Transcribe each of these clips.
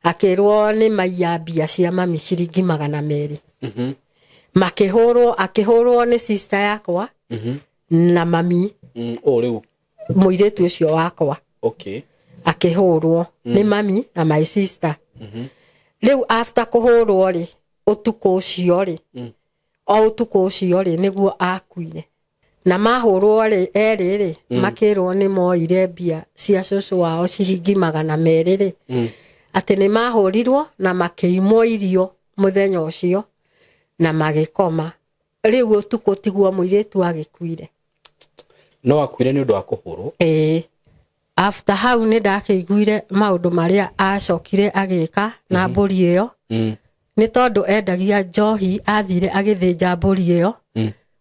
akirwo ni maiya mbia cia mami ciringi 200 akihorwo ni sister yakwa na mami riu muiretu ucio wakwa akihorwo ni mami na my sister riu after kuhorwo ri utuko ucio ri niguo akuire na mahorwo ri eri makirwo ni moire mbia cia cucu wao ciringi 200 ri ati ni mahorirwo na makiimwo irio muthenya ucio na magikoma riu utuko tiguo muiretu agikuire no akuire ni undu wa kuhorwo after hau ni ndakiguire maundu maria acokire agika na mburi iyo ni tondu endagia njohi athire agithinja mburi iyo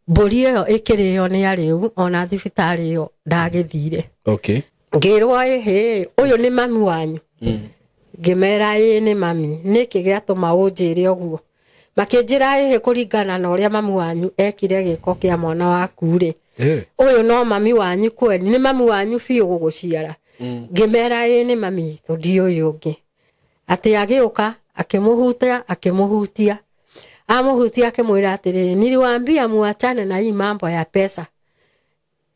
mburi iyo ikirio ni ariu ona thibitari iyo ndagithire ngirwa uyu ni mami wanyu ngimera ni mami niki giatuma unjire uguo makinjira kuringana na uria mami wanyu ekire giko kia mwana waku ri uyu no mami wanyu kweli ni mami wanyu biu guguciara ngimera ni mami ndio yungi ati agiuka akimuhutia amuhutia akimwira atiri niliwaambia muachane na hii mambo ya pesa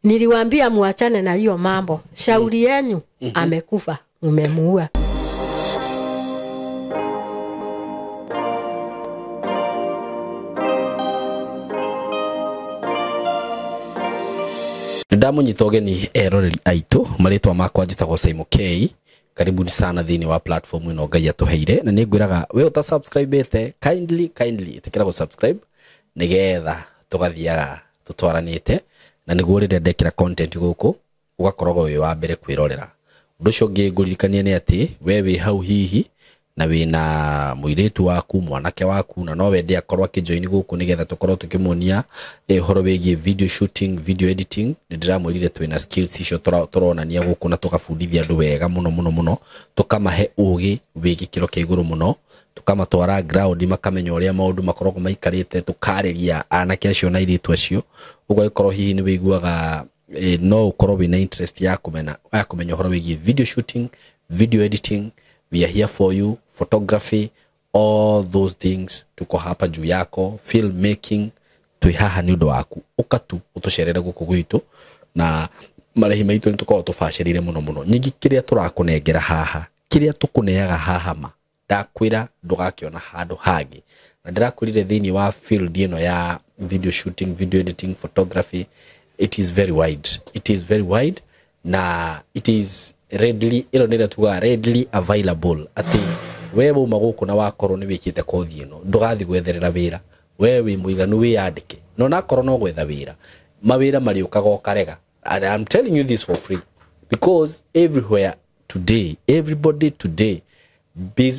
niliwaambia muachane na hiyo mambo shauri yenu amekufa umemuua ndamunyita ugeni eroreri aitu maritwa makwa njitagwo Simon K karibuni sana thini wa platform ino Ngai atuheire na ningwiraga we uta subscribe kindly itikira go subscribe nigetha tugathiaga tutwaranite na niguo rire ndekira content guku ugakorogwo wi wa mbere kwirorera undu cio ngiguririkania ni ati we wi hau hihi na wina muiretu waku mwanake waku na no wende akorwa kijoini guku nigetha tukorwo tukimuonia horo wegi video shooting video editing ndiramwirire twina skills icio turonania guku na tukabundithia andu wega muno tukamahe ugi wegi kiro kia iguru muno tukamatwara ground makamenya uria maundu makoragwo maikarite tukariria anake acio na iritu acio ugo ikorwo hihi ni wiguaga no ukorwo wina interest ya kumenya horo wegi video shooting video editing. We are here for you. Photography, all those things. Tuko hapa juu yako. Filmmaking. Tuihaha ni undu waku. Ukatu utusherere guku gwitu. Na marehi maitu ni tuko utufashirire muno. Nyingi kiria turakunengera haha. Kiria tukuneaga haha ma. Ndakwira ndugakiona handu hangi. Na ndirakurire thini wa field ino ya video shooting, video editing, photography. It is very wide. Na it is readily readily available ati wewe umaguku na wakorwo ni wikite kothi ino ndugathi gwetherera wira wewe muiganu wiyandike no nakorwo no gwetha wira mawira mari ukagokarega and I'm telling you this for free because everybody today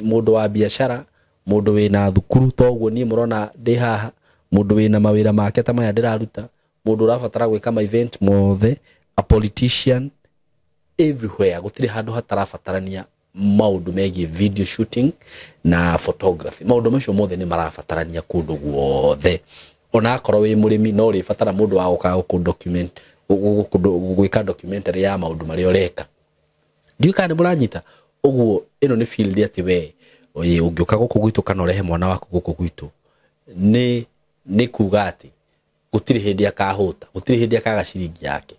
mundu wa biashara mundu wina thukuru toguo ni murona ndi haha mundu wina mawira make ta maya ndiraruta mundu urabatara gwika ma event mothe a politician everywhere gutiri handu hatarabatarania maundu megi video shooting na photography maundu macio mothe ni marabatarania kundu guothe ona akorwo wi murimi no ri batara mundu wa guka ku document gwika documentary ya maundu mari oreka ndiuka ni buranyita uguo ino ni field ati we ungiuka guku gwitu kana urehe mwana waku guku gwitu ni kugati gutiri hindi akahuta gutiri hindi akaga ciringi yake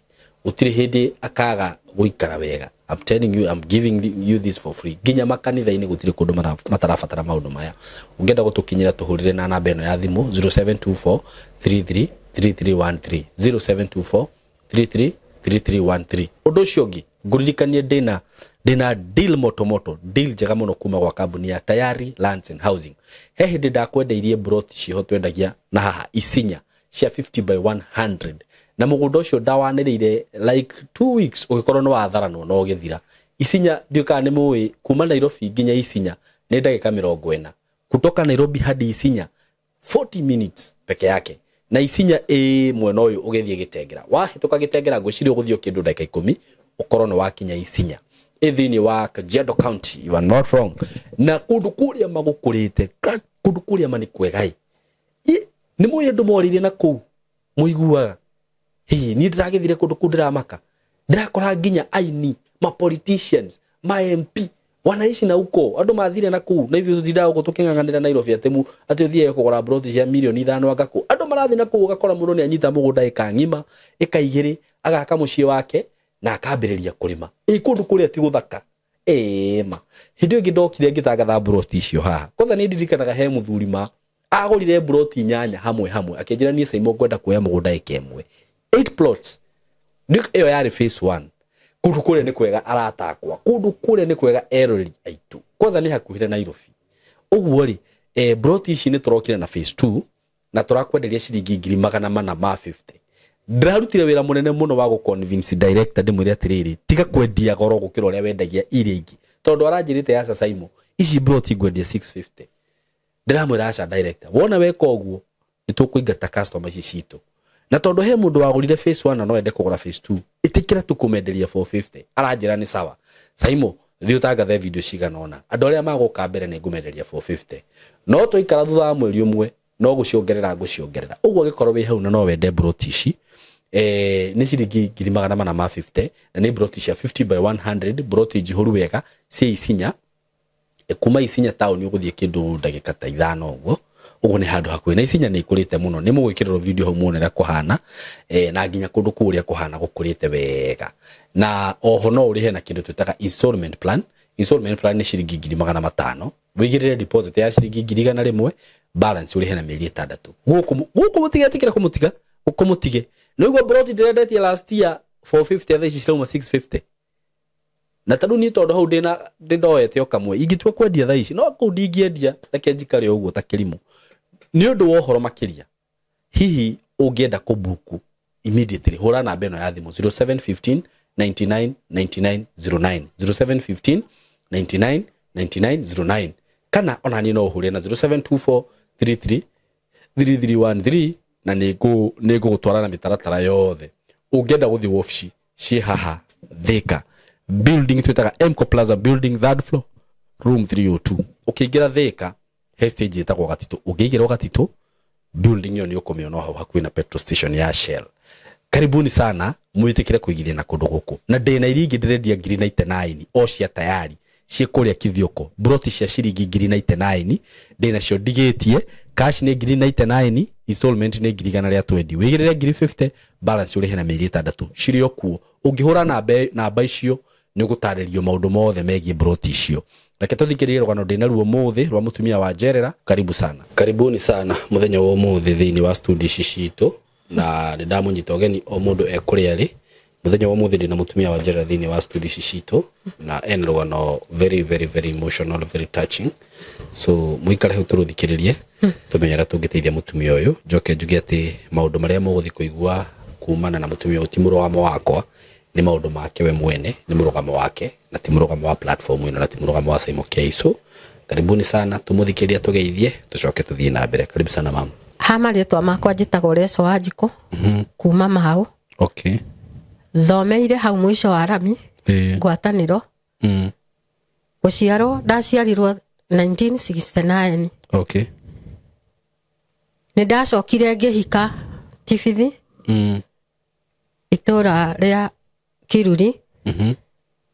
utiri hindi akaga guikara wega. I'm telling you, I'm giving you this for free. Ginya makanitha ini gutiri kundu matarabatara maundu maya. Ungenda gutukinyira tuhurire na namba eno ya thimu 0724 33 3313 0724 33 3313. Undu ucio ngi nguririkanie ndina deal moto deal njega muno kuma gwa kambuni ya Tayari Lands and Housing. He hindi ndakwendeirie brot ciho twendagia na haha Isinya cia 50 by 100 na mugundo ucio ndawanirire like 2 weeks ugikorwo no watharano no githira. Isinya ndiuka ni muwi kuma Nairobi nginya Isinya ni ndagika 40 kutoka Nairobi hadi Isinya 40 minutes peke yake na Isinya mwena uyu ugithie Gitengera wahituka Gitengera ngwiciria uguthio kindu ndagika 10 ukorwo no wakinya Isinya ithini wa Kajiado County. You are not wrong. Na kundu kuria magukurite kundu kuria mani kwegai ni muye ndu morire na ku muiguaga ni ndiragithire kundu kundira maka ndirakora nginya aini ma politicians ma MP wanaishi na uko andu mathire na ku na ithu tutindaga guko tukinganganira Nairobi atemu ati uthie kugura broti cia milioni 5 agaku andu marathi na ku ugakora mundu ni anyita mugunda ikangima ikaigiri agaka mucii wake na akambiriria kurima kundu kuria ti guthaka ma hindu ingi ndokire ngitangatha broti icio haha kwanza ni ndirikanaga he muthurima agurire broti nyanya hamwe akinjira ni Saimo ngwenda kuoya mugunda ikemwe 8 plots ndik iyo yari phase 1 kundu kule ni kwega aratakwa kundu kule ni kwega erori aitu kwanza ni hakuhire Nairobi uguo ri broti ici ni turokire na phase 2 na turakwenderia ciringi 450 ndarutire wira munene muno wa go convince director ndimwire atiriri tiga kwendia goro gukira uria wendagia ire ingi tondu aranjirite ya Saimo ici broti ngwendia 650 ndiramwira aca director wona weka uguo nitukuingata customers ici citu na tondu he mundu wagurire phase 1 na no ende kugura phase 2 itikira tukumenderia 450 aranjira ni sawa Saimo thi utangathe video cigana ona andu aria maguka mbere ni ngumenderia 450 no tuikara thutha mweri umwe no guciongerera uguo gikorwo wi hau na no wende broti ici ni ciringi 450 na ni broti cia 50 by 100 broti jihuru wega ci Isinya kuma Isinya town uguthie kindu ndagika ta 5 uguo ni handu hakuhi na Isinya ni ikurite muno ni mugwikirwo video hau muonera kuhana na nginya kundu kuria kuhana gukurite wega na oho no urihe na kindu twitaga installment plan ni ciringi 500 wigirire deposit ya ciringi 100 balance urihe na mieri 6 guku mutigatikira kumutige no igwa broti ndirendetie last year 450 atha ici cirauma 650 na tadu ni tondu hau ndoete okamwe ingitwa kwendia tha ici no ku ndingĩendia reke njikare uguo ta kirimu ni undu wa horo makiria hihi ungienda kubuku immediately hura namba eno ya thimu 0715 99 99 09 0715 99 99 09 kana ona ni no uhure na 0724 33 3313 na nego gutwarana mitaratara yothe ungienda guthi wofici ci haha Thika building twitaga Emco Plaza building third floor room 302 ukiingira Thika he stage itagwo Gatito ukiingira Gatito building yo ni ukomiona hau hakuhi na petrol station ya Shell karibuni sana mwitikire kuigiria na kundu guku na ndena iringi ndirendia 99 o cia tayari ciekuria kithioko broti cia ciringi 99 ndena cio ndigitie cash ni 99 installment ni 120 wigirire 50 balance uri hena mieri 6 ciri okuo ungihura namba icio ni gutaririo maundu mothe megie broti icio reke tuthikiririe rwano ndina ruo muthi rwa mutumia wa Njerera karibuni sana muthenya wa muthi thiini wa studio citu na ndamunyita ogeni o mundu ekuria ri muthenya wa muthi ndina mutumia wa Njerera thiini wa studio citu na en rwano very very very emotional very touching so muikare hu turuthikiririe tumenyera tungiteithia mutumia uyu njoke njuge ati maundu maria muguthi kuigua kumana na mutumia uyu ti murugamo wakwa ni maundu make we mwene ni murugamo wake na ti murugamo wa platform ino na ti murugamo wa Saimo Keiso karibuni sana tumuthikiria tugeithie tucoke tuthie na mbere karibu sana mama hama ritwa makwa njitagwo Reso Wanjiko kuma Mahau okay thomeire hau mwisho wa Rami ngwataniro guciarwo ndaciarirwo 1969 okay ni ndacokire ngihika Tibithi itura ria Kiruri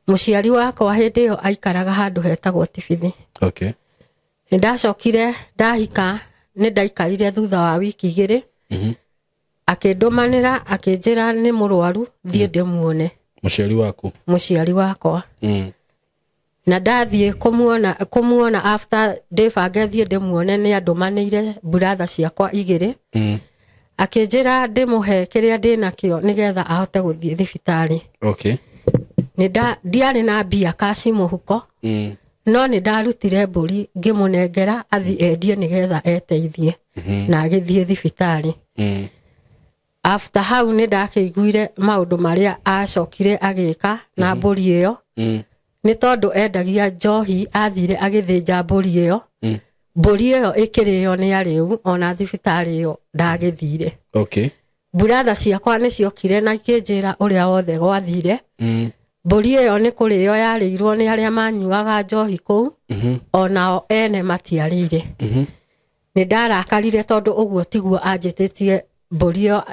muciari wakwa hindi yo aikaraga handu hetagwo Tibithi okay ni ndacokire ndahika ni ndaikarire thutha wa wiki 2 akindumanira akinjira ni murwaru thie ndimuone muciari wakwa na ndathie kumuona after ndibanga thie ndimuone ni andumanire brother ciakwa 2 akinjira ndimuhe kiria ndinakio nigetha ahote guthie thibitari okay ni ndiari na mbia kaci muhuko no ni ndarutire mburi ngimunengera athi endie nigetha eteithie na agithie thibitari after hau ni ndakiguire maundu maria acokire agika na mburi iyo ni tondu endagia njohi athire agithinja mburi iyo mburi iyo ikirio ni ariu ona thibitari iyo ndagithire okay brother ciakwa ni ciokire na ikinjira uria wothe gwathire mburi iyo ni kurio yarirwo ni aria manyuaga njohi kuu onao ene matiarire ni ndarakarire tondu uguo tiguo anjititie mburi iyo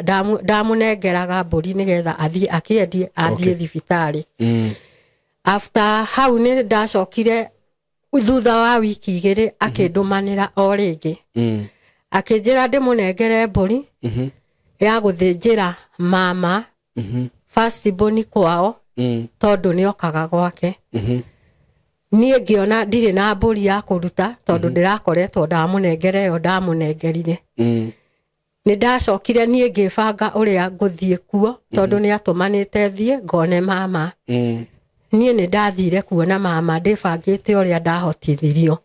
ndamunengeraga mburi nigetha athie akiendie athie thibitari after hau ni ndacokire thutha wa wiki igĩrĩ akĩndũmanĩra o rĩngĩ akĩnjĩra ndĩmũnengere mbũri ya gũthĩnjĩra mama first born kwao tondũ nĩokaga gwake niĩ ngĩona ndirĩ na mbũri ya kũruta tondũ ndĩrakoretwo ndamũnengere yo ndamũnengerire nĩndacokire niĩ ngĩbanga ũrĩa ngũthiĩ kuo tondũ nĩatũmanĩte thiĩ ngone mama niĩ nĩndathire kuona mama ndĩbangĩte ũrĩa ndahotithirio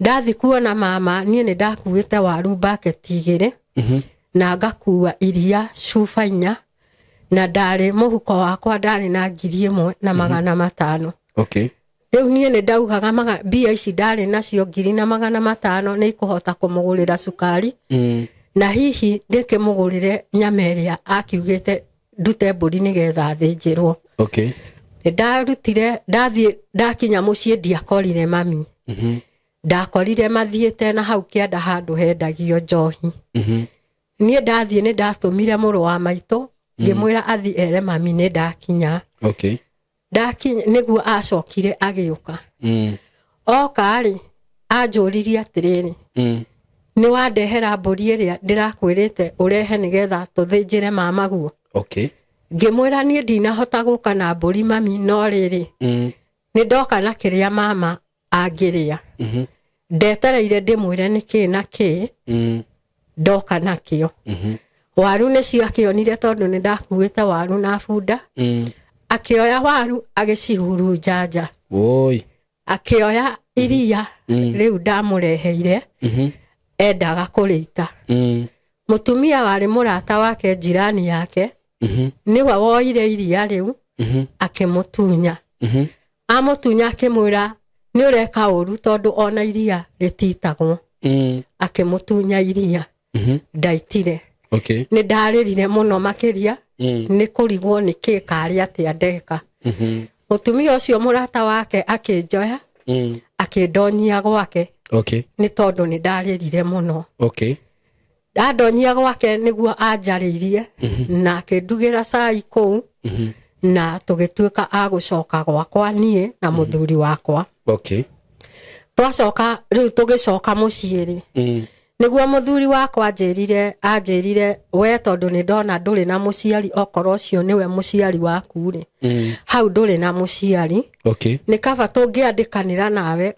ndathi kuona mama niĩ nĩndakuĩte waru bucket igĩrĩ na ngakua iria cuba 4 na ndarĩ mũhuko wakwa ndarĩ na 1,500 okay rĩu niĩ nĩndaugaga mbia ici ndarĩ nacio 1,500 nĩikũhota kũmũgũrĩra cukari na hihi ndĩkĩmũgũrĩre nyama ĩrĩa akiugĩte ndute mbũri nĩgetha thĩnjĩrwo okay ndarutire ndathie ndakinya mũciĩ ndiakorire mami ndakorire mathiĩte na hau kĩanda handũ hendagio njohi niĩ ndathie nĩ ndatũmire mũrũ wa maitũ ngĩmwĩra athi ere mami nĩ ndakinya okay ndakinya nĩguo acokire agĩũka oka rĩ anjũririe atĩrĩrĩ nĩ wandehera mbũri ĩrĩa ndĩrakwĩrĩte ũrehe nĩgetha tũthĩnjĩre mama guo okay ngĩmwĩra niĩ ndinahota gũka na mbũri mami no rĩrĩ nĩ ndoka na kĩrĩa mama angĩrĩa ndetereire ndĩmwĩre nĩkĩ na kĩ ndoka nakĩo waru nĩcio akĩonire tondũ nĩ ndakuĩte waru na bunda akĩoya waru agĩcihurunja nja oi akĩoya iria rĩu ndamũreheire endaga kũrĩita mũtumia warĩ mũrata wake njirani yake niwe woire iria rĩu akĩmũtunya amũtunya akĩmwĩra nĩ ũreka ũru tondũ ona iria rĩtitagwo akĩmũtunya iria ndaitire okay nĩ ndarĩrire mũno makĩria nĩ kũrigwo nĩ kĩ karĩ atĩa ndeka mũtumia ũcio mũrata wake akĩnjoya akĩndonyia gwake okay nĩ tondũ nĩ ndarĩrire mũno okay ndanyia gwake nĩguo anjarĩirie na akĩndugĩra cai kũu na tũgĩtuĩka agũcoka gwakwa niĩ na mũthuri wakwa okay twacoka rĩu tũgĩcoka mũciĩ rĩ nĩguo mũthuri wakwa anjĩrire we tondũ nĩ ndona ndũrĩ na mũciari okorwo ũcio nĩwe mũciari waku rĩ hau ndũrĩ na mũciari okay nĩ kaba tũngĩandĩkanĩra nawe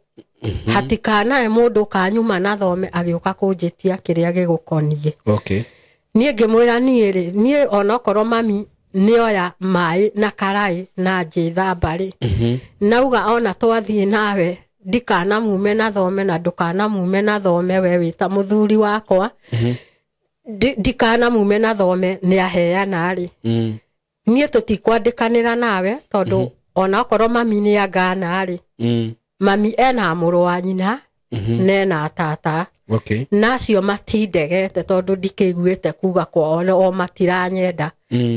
hatikanae mũndũ kanyuma na thome agĩũka kũnjĩtia kĩrĩa gĩgũkoniĩ okay niĩ ngĩmwĩra niĩ rĩ niĩ onokorwo mami nĩoya maĩ na karaĩ na njĩthamba rĩ nauga ona twathiĩ nawe ndikanamume na thome na ndũkanamume na thome we wĩta mũthuri wakwa ndikanamume na thome nĩ aheana rĩ niĩ tũtikwandĩkanĩra nawe tondũ onokorwo mami nĩ angana rĩ mami ena mũrũ wa nyina nena tata okay nacio matindegete tondũ ndikĩiguĩte kuga kwao o matiranyenda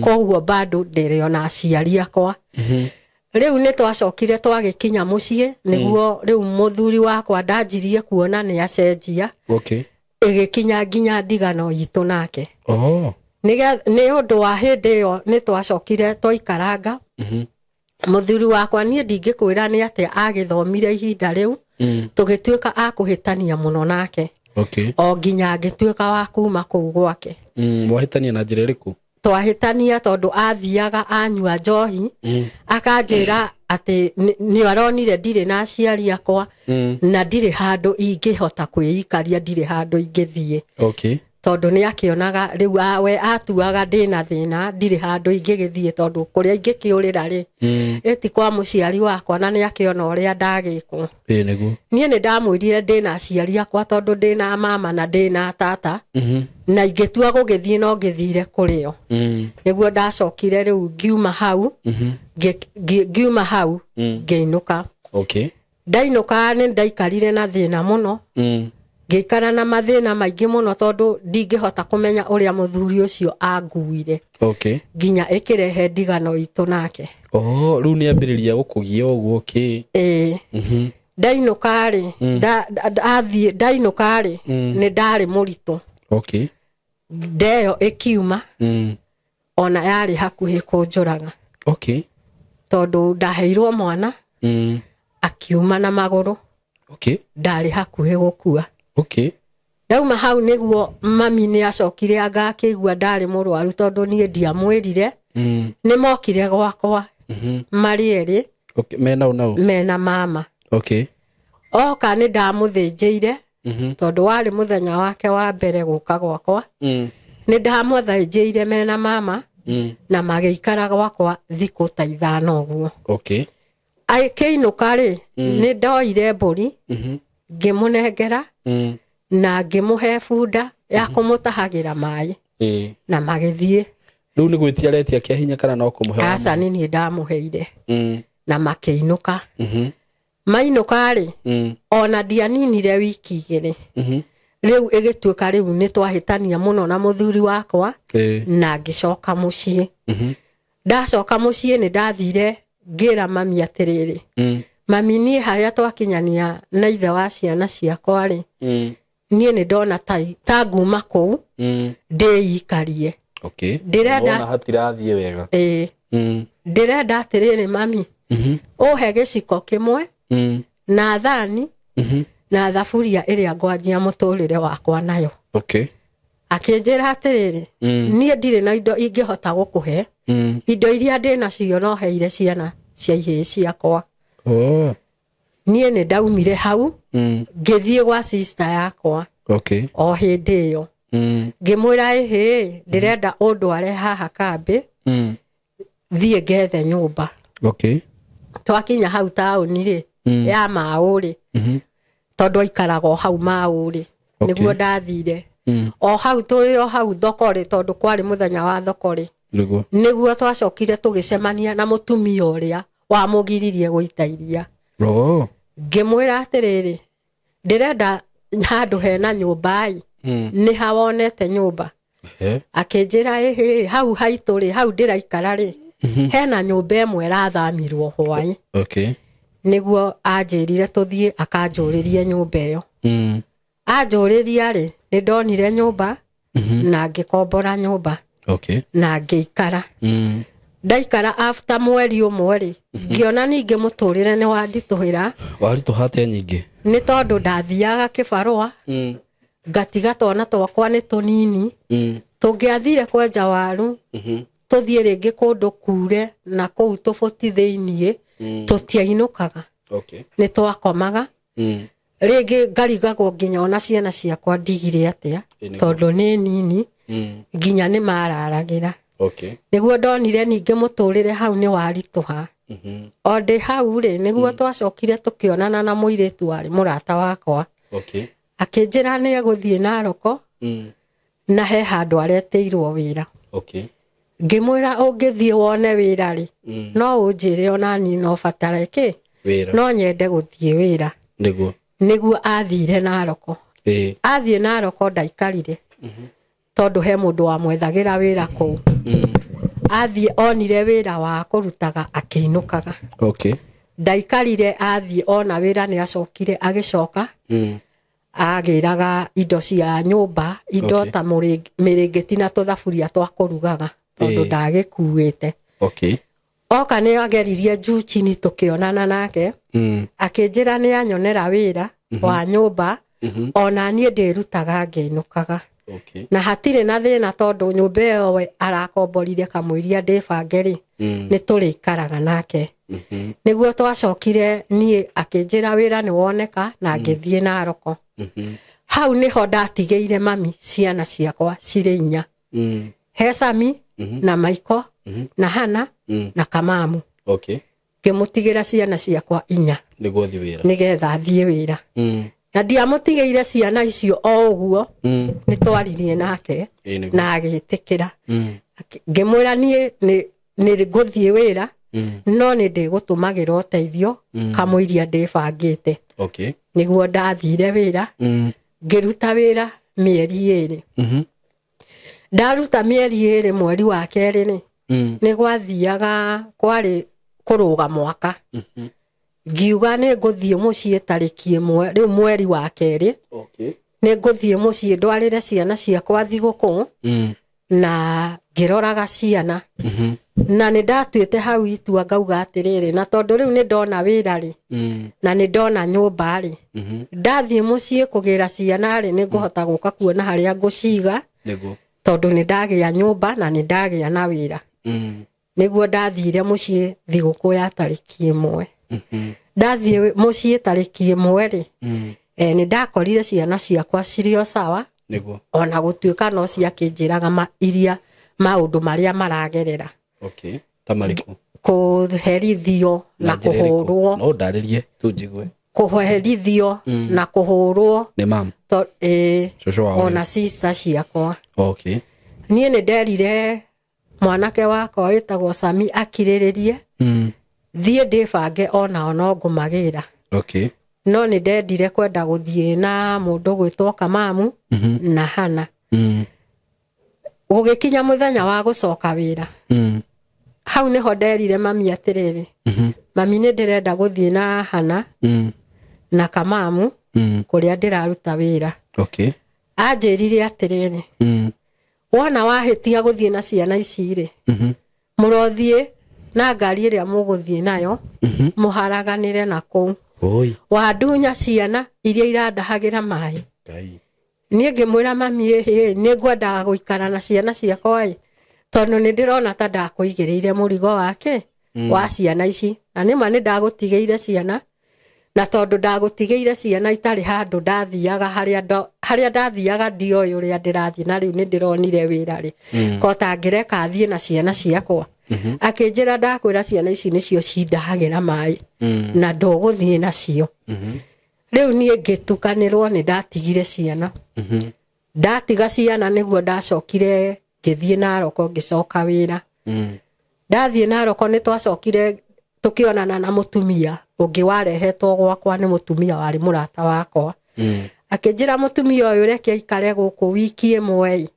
koguo bado ndĩrĩ ona aciari akwa rĩu nĩ twacokire twagĩkinya mũciĩ nĩguo rĩu mũthuri wakwa ndanjirie kuona nĩ acenjia okay ĩgĩkinya nginya ndigano itũ nake nĩ ũndũ wa hĩndĩ ĩyo nĩ twacokire twaikaranga mũthuri wakwa niĩ ndingĩkwĩra nĩ atĩa agĩthomire ihinda rĩu tũgĩtuĩka akũhĩtania mũno nake okay o nginya ngĩtuĩka wa kuma kũu gwake mwahĩtania na njĩra ĩrĩkũ twahĩtania tondũ athiaga anyua njohi akanjĩra atĩ nĩ aronire ndirĩ na aciari akwa na ndirĩ handũ ingĩhota kwĩikaria ndirĩ handũ ingĩthiĩ okay tondũ nĩ akĩonaga rĩu we atuaga ndĩna thĩna ndirĩ handũ ingĩgĩthiĩ tondũ kũrĩa ingĩkĩũrĩra rĩ ĩti kwa mũciari wakwa na nĩ akĩona ũrĩa ndagĩkwo nĩguo niĩ nĩ ndamwĩrire ndĩna aciari akwa tondũ ndĩna mama na ndĩna tata na ingĩtua gũgĩthiĩ no ngĩthire kũrĩo nĩguo ndacokire rĩu ngiuma hau ngĩinũka okay ndainũka nĩ ndaikarire na thĩna mũno ngĩikara na mathĩna maingĩ mũno tondũ ndingĩhota kũmenya ũrĩa mũthuri ũcio anguire okay nginya ĩkĩrehe ndigano itũ nake rĩu nĩ ambĩrĩria gũkũgia ũguo ndainũka rĩ ndainũka rĩ nĩ ndarĩ mũritũ okay ndeyo ĩkiuma ona yarĩ hakuhĩ kũnjũraga okay tondũ ndaheirwo mwana akiuma na magũrũ Okay. Ndari hakuhe gukua. Okay. Ndauma hau niguo mami ni acokire anga akigua ndari murwaru tondu nie ndiamwirire. Ni mokire gwakwa. Mari eri. Okay, mena mama. Okay. Oka ni ndamuthinjire. Tondu wari muthenya wake wa mbere guka gwakwa. Ni ndamuthinjire mena mama. Na magiikara gwakwa thiku ta 5 uguo. Okay. Akiinuka ri ni ndoire mburi. Ngimunengera. Na ngimuhe bunda ya kumutahagira mai. Na magithie. Riu ni gwitia retia kia hinya kana no kumuhe. Asa ni ndamuheire. Na makiinuka. Mainuka ri ona ndianinire wiki igiri. Riu igituika riu ni twahitania muno na muthuri wakwa. Na ngicoka mucii. Ndacoka mucii ni ndathire ngira mami atiriri. Mami ni haria twakinyania na ithe wa ciana ciakwa ri. Nie ni ndona ta nguma kou. Ndiyikarie. Okay. Ndirenda hatirathie wega. Ndirenda atiriri mami. Uhe giciko kimwe. Na thani. Na thaburia iria ngwanjia muturire wakwa nayo. Okay. Akinjira atiriri. Nie ndire na indo ingihota gukuhe. Indo iria ndina cio no heire ciana cia ihii ciakwa. Nie ni ndaumire hau. Ngithie gwa sister yakwa. Okay. O hindi iyo. Ngimwira ihi ndirenda undware haha kambi. Thie ngethe nyumba. Okay. Twakinya hau tauni ri ya Mauri. Tondu aikaraga hau Mauri. Niguo ndathire. O hau turi o hau thokori tondu kwari muthenya wa thokori. Niguo twacokire tugicemania na mutumia uria wa mugiririe guita iria. Ngimwira atiriri ndirenda handu hena nyumba ai. Ni hawonete nyumba. Akinjira ihi hau haituri hau ndiraikara ri. Hena nyumba imwe rathamirwo hwai. Okay. Niguo anjirire tuthie akanjuririe nyumba iyo. Anjuriria ri ni ndonire nyumba. Na ngikombora nyumba. Okay. Na ngiikara. Ndaikara after mweri umwe ri. Ngiona ninge muturire ni wandituhira. Warituhate nyingi. Ni tondu ndathiaga kibarua. Ngatiga twana twakwa ni tunini. Tungiathire kwenja waru. Tuthie ringi kundu kure na kuu tufuti thiinie. Tutiainukaga. Okay. Ni twakomaga. Ringi ngarigagwo nginya ona ciana ciakwa ndigire atia. Tondu ni nini. Nginya ni mararagira. Okay. Niguo ndonire ninge muturire hau ni warituha. O ndi hau ri niguo twacokire tukionana na muiritu wari murata wakwa. Okay. Akinjira ni eguthie Naroko. Na he handu areteirwo wira. Okay. Ngimwira ungithie wone wira ri. No unjire ona ni no fatara ki. Wira. No nyende guthie wira. Niguo athire Naroko. Athie Naroko ndaikarire. Tondu he mundu wa mwethagira wira kou. Athie onire wira wa kurutaga akiinukaga. Okay. Ndaikarire athie ona wira ni acokire agicoka. Agiraga indo cia nyumba, indo ta miringiti na tuthaburia twa kurugaga tondu ndagikuite. Okay. Oka ni ageririe juu chini tukionana nake. Akinjira ni anyonera wira wa nyumba. Ona nie ndirutaga ngiinukaga. Okay. Na hatire na thina tondu nyumba iyo we arakomborire kamwiria ndibange ri. Ni turikaraga nake. Niguo twacokire nie akinjira wira ni woneka na ngithie Naroko. Hau niho ndatigeire mami ciana ciakwa ciri 4. He Sami na Maiko na Hana na Kamamu. Okay. Ngimutigira ciana ciakwa 4. Niguo thi wira. Nigetha thie wira. Na ndiamutigeire ciana icio o uguo. Ni twaririe nake na agitikira. Ngimwira nie ni guthie wira. No ni ndigutumagira uteithio kamwiria ndibangite. Okay. Niguo ndathire wira. Ngiruta wira mieri 2. Ndaruta mieri 2 mweri wa keri ni gwathiaga kwari kuruga mwaka. Ngiuga ni nguthie mucii tariki 1 riu mweri wa keri. Okay. Ni nguthie mucii ndwarire ciana ciakwa thiguku. Na ngiroraga ciana. na nä ndatuä hau itua ngauga atä rä rä na tondå rä u nä ndona wä ra rä na nä ndona nyå mba rä ndathiä må ciä kå gä ra ciana rä nä ngå hota gå ka kuona harä a ngå ciga tondå nä ndagä a nyå mba na nä ndagä a na wä ra nä guo ndathire må ciä thigå kå ya tarä mwe ndathiä må ciä tarä mwe rä nä ndakorire ciana ciakwa cirä o sawa ona gå tuä ka no ciakä njä raga iria maå ndå marä a maragerera kũherithio na kũhũrwo no ndarĩrie tu njigue kũherithio na kũhũrwo nĩ mam ona cisa ciakwa niĩ nĩ nderire mwanake wakwa wĩtagwo Sami akirĩrĩrie thiĩ ndĩbange ona no ngũmagĩra no nĩ ndendire kwenda gũthiĩ na mũndũ gwĩtwo Kamamu na Hana gũgĩkinya mũthenya wa gũcoka wĩra hau nĩho nderire mami atĩrĩrĩ mami nĩ ndĩrenda gũthiĩ na Hana na Kamamu kũrĩa ndĩraruta wĩra anjĩrire atĩrĩrĩ wona wahĩtia gũthiĩ na ciana ici rĩ mũrothiĩ na ngari ĩrĩa mũgũthiĩ nayo mũharaganĩre na kũu wandunya ciana iria irandahagĩra maĩ niĩ ngĩmwĩra mami nĩ ngwendaga gũikara na ciana ciakwa tondũ nĩ ndĩrona ta ndakũigĩrĩire mũrigo wake wa ciana ici na nĩma nĩ ndagũtigĩire ciana na tondũ ndagũtigĩire ciana itarĩ handũ ndathiaga harĩa ndathiaga ndioĩ ũrĩa ndĩrathiĩ na rĩu nĩ ndĩronire wĩra rĩ kota ngĩreka thiĩ na ciana ciakwa akĩnjĩra ndakwĩra ciana ici nĩcio cindahagĩra maĩ na ndũgũthiĩ nacio rĩu niĩ ngĩtukanĩrwo nĩ ndatigire ciana ndatiga ciana nĩguo ndacokire ngĩthiĩ Naroko ngĩcoka wĩra ndathiĩ Naroko nĩ twacokire tũkĩonana na mũtumia ũngĩ warehetwo gwakwa nĩ mũtumia warĩ mũrata wakwa akĩnjĩra mũtumia ũyũ reke aikare gũkũ wiki ĩmwe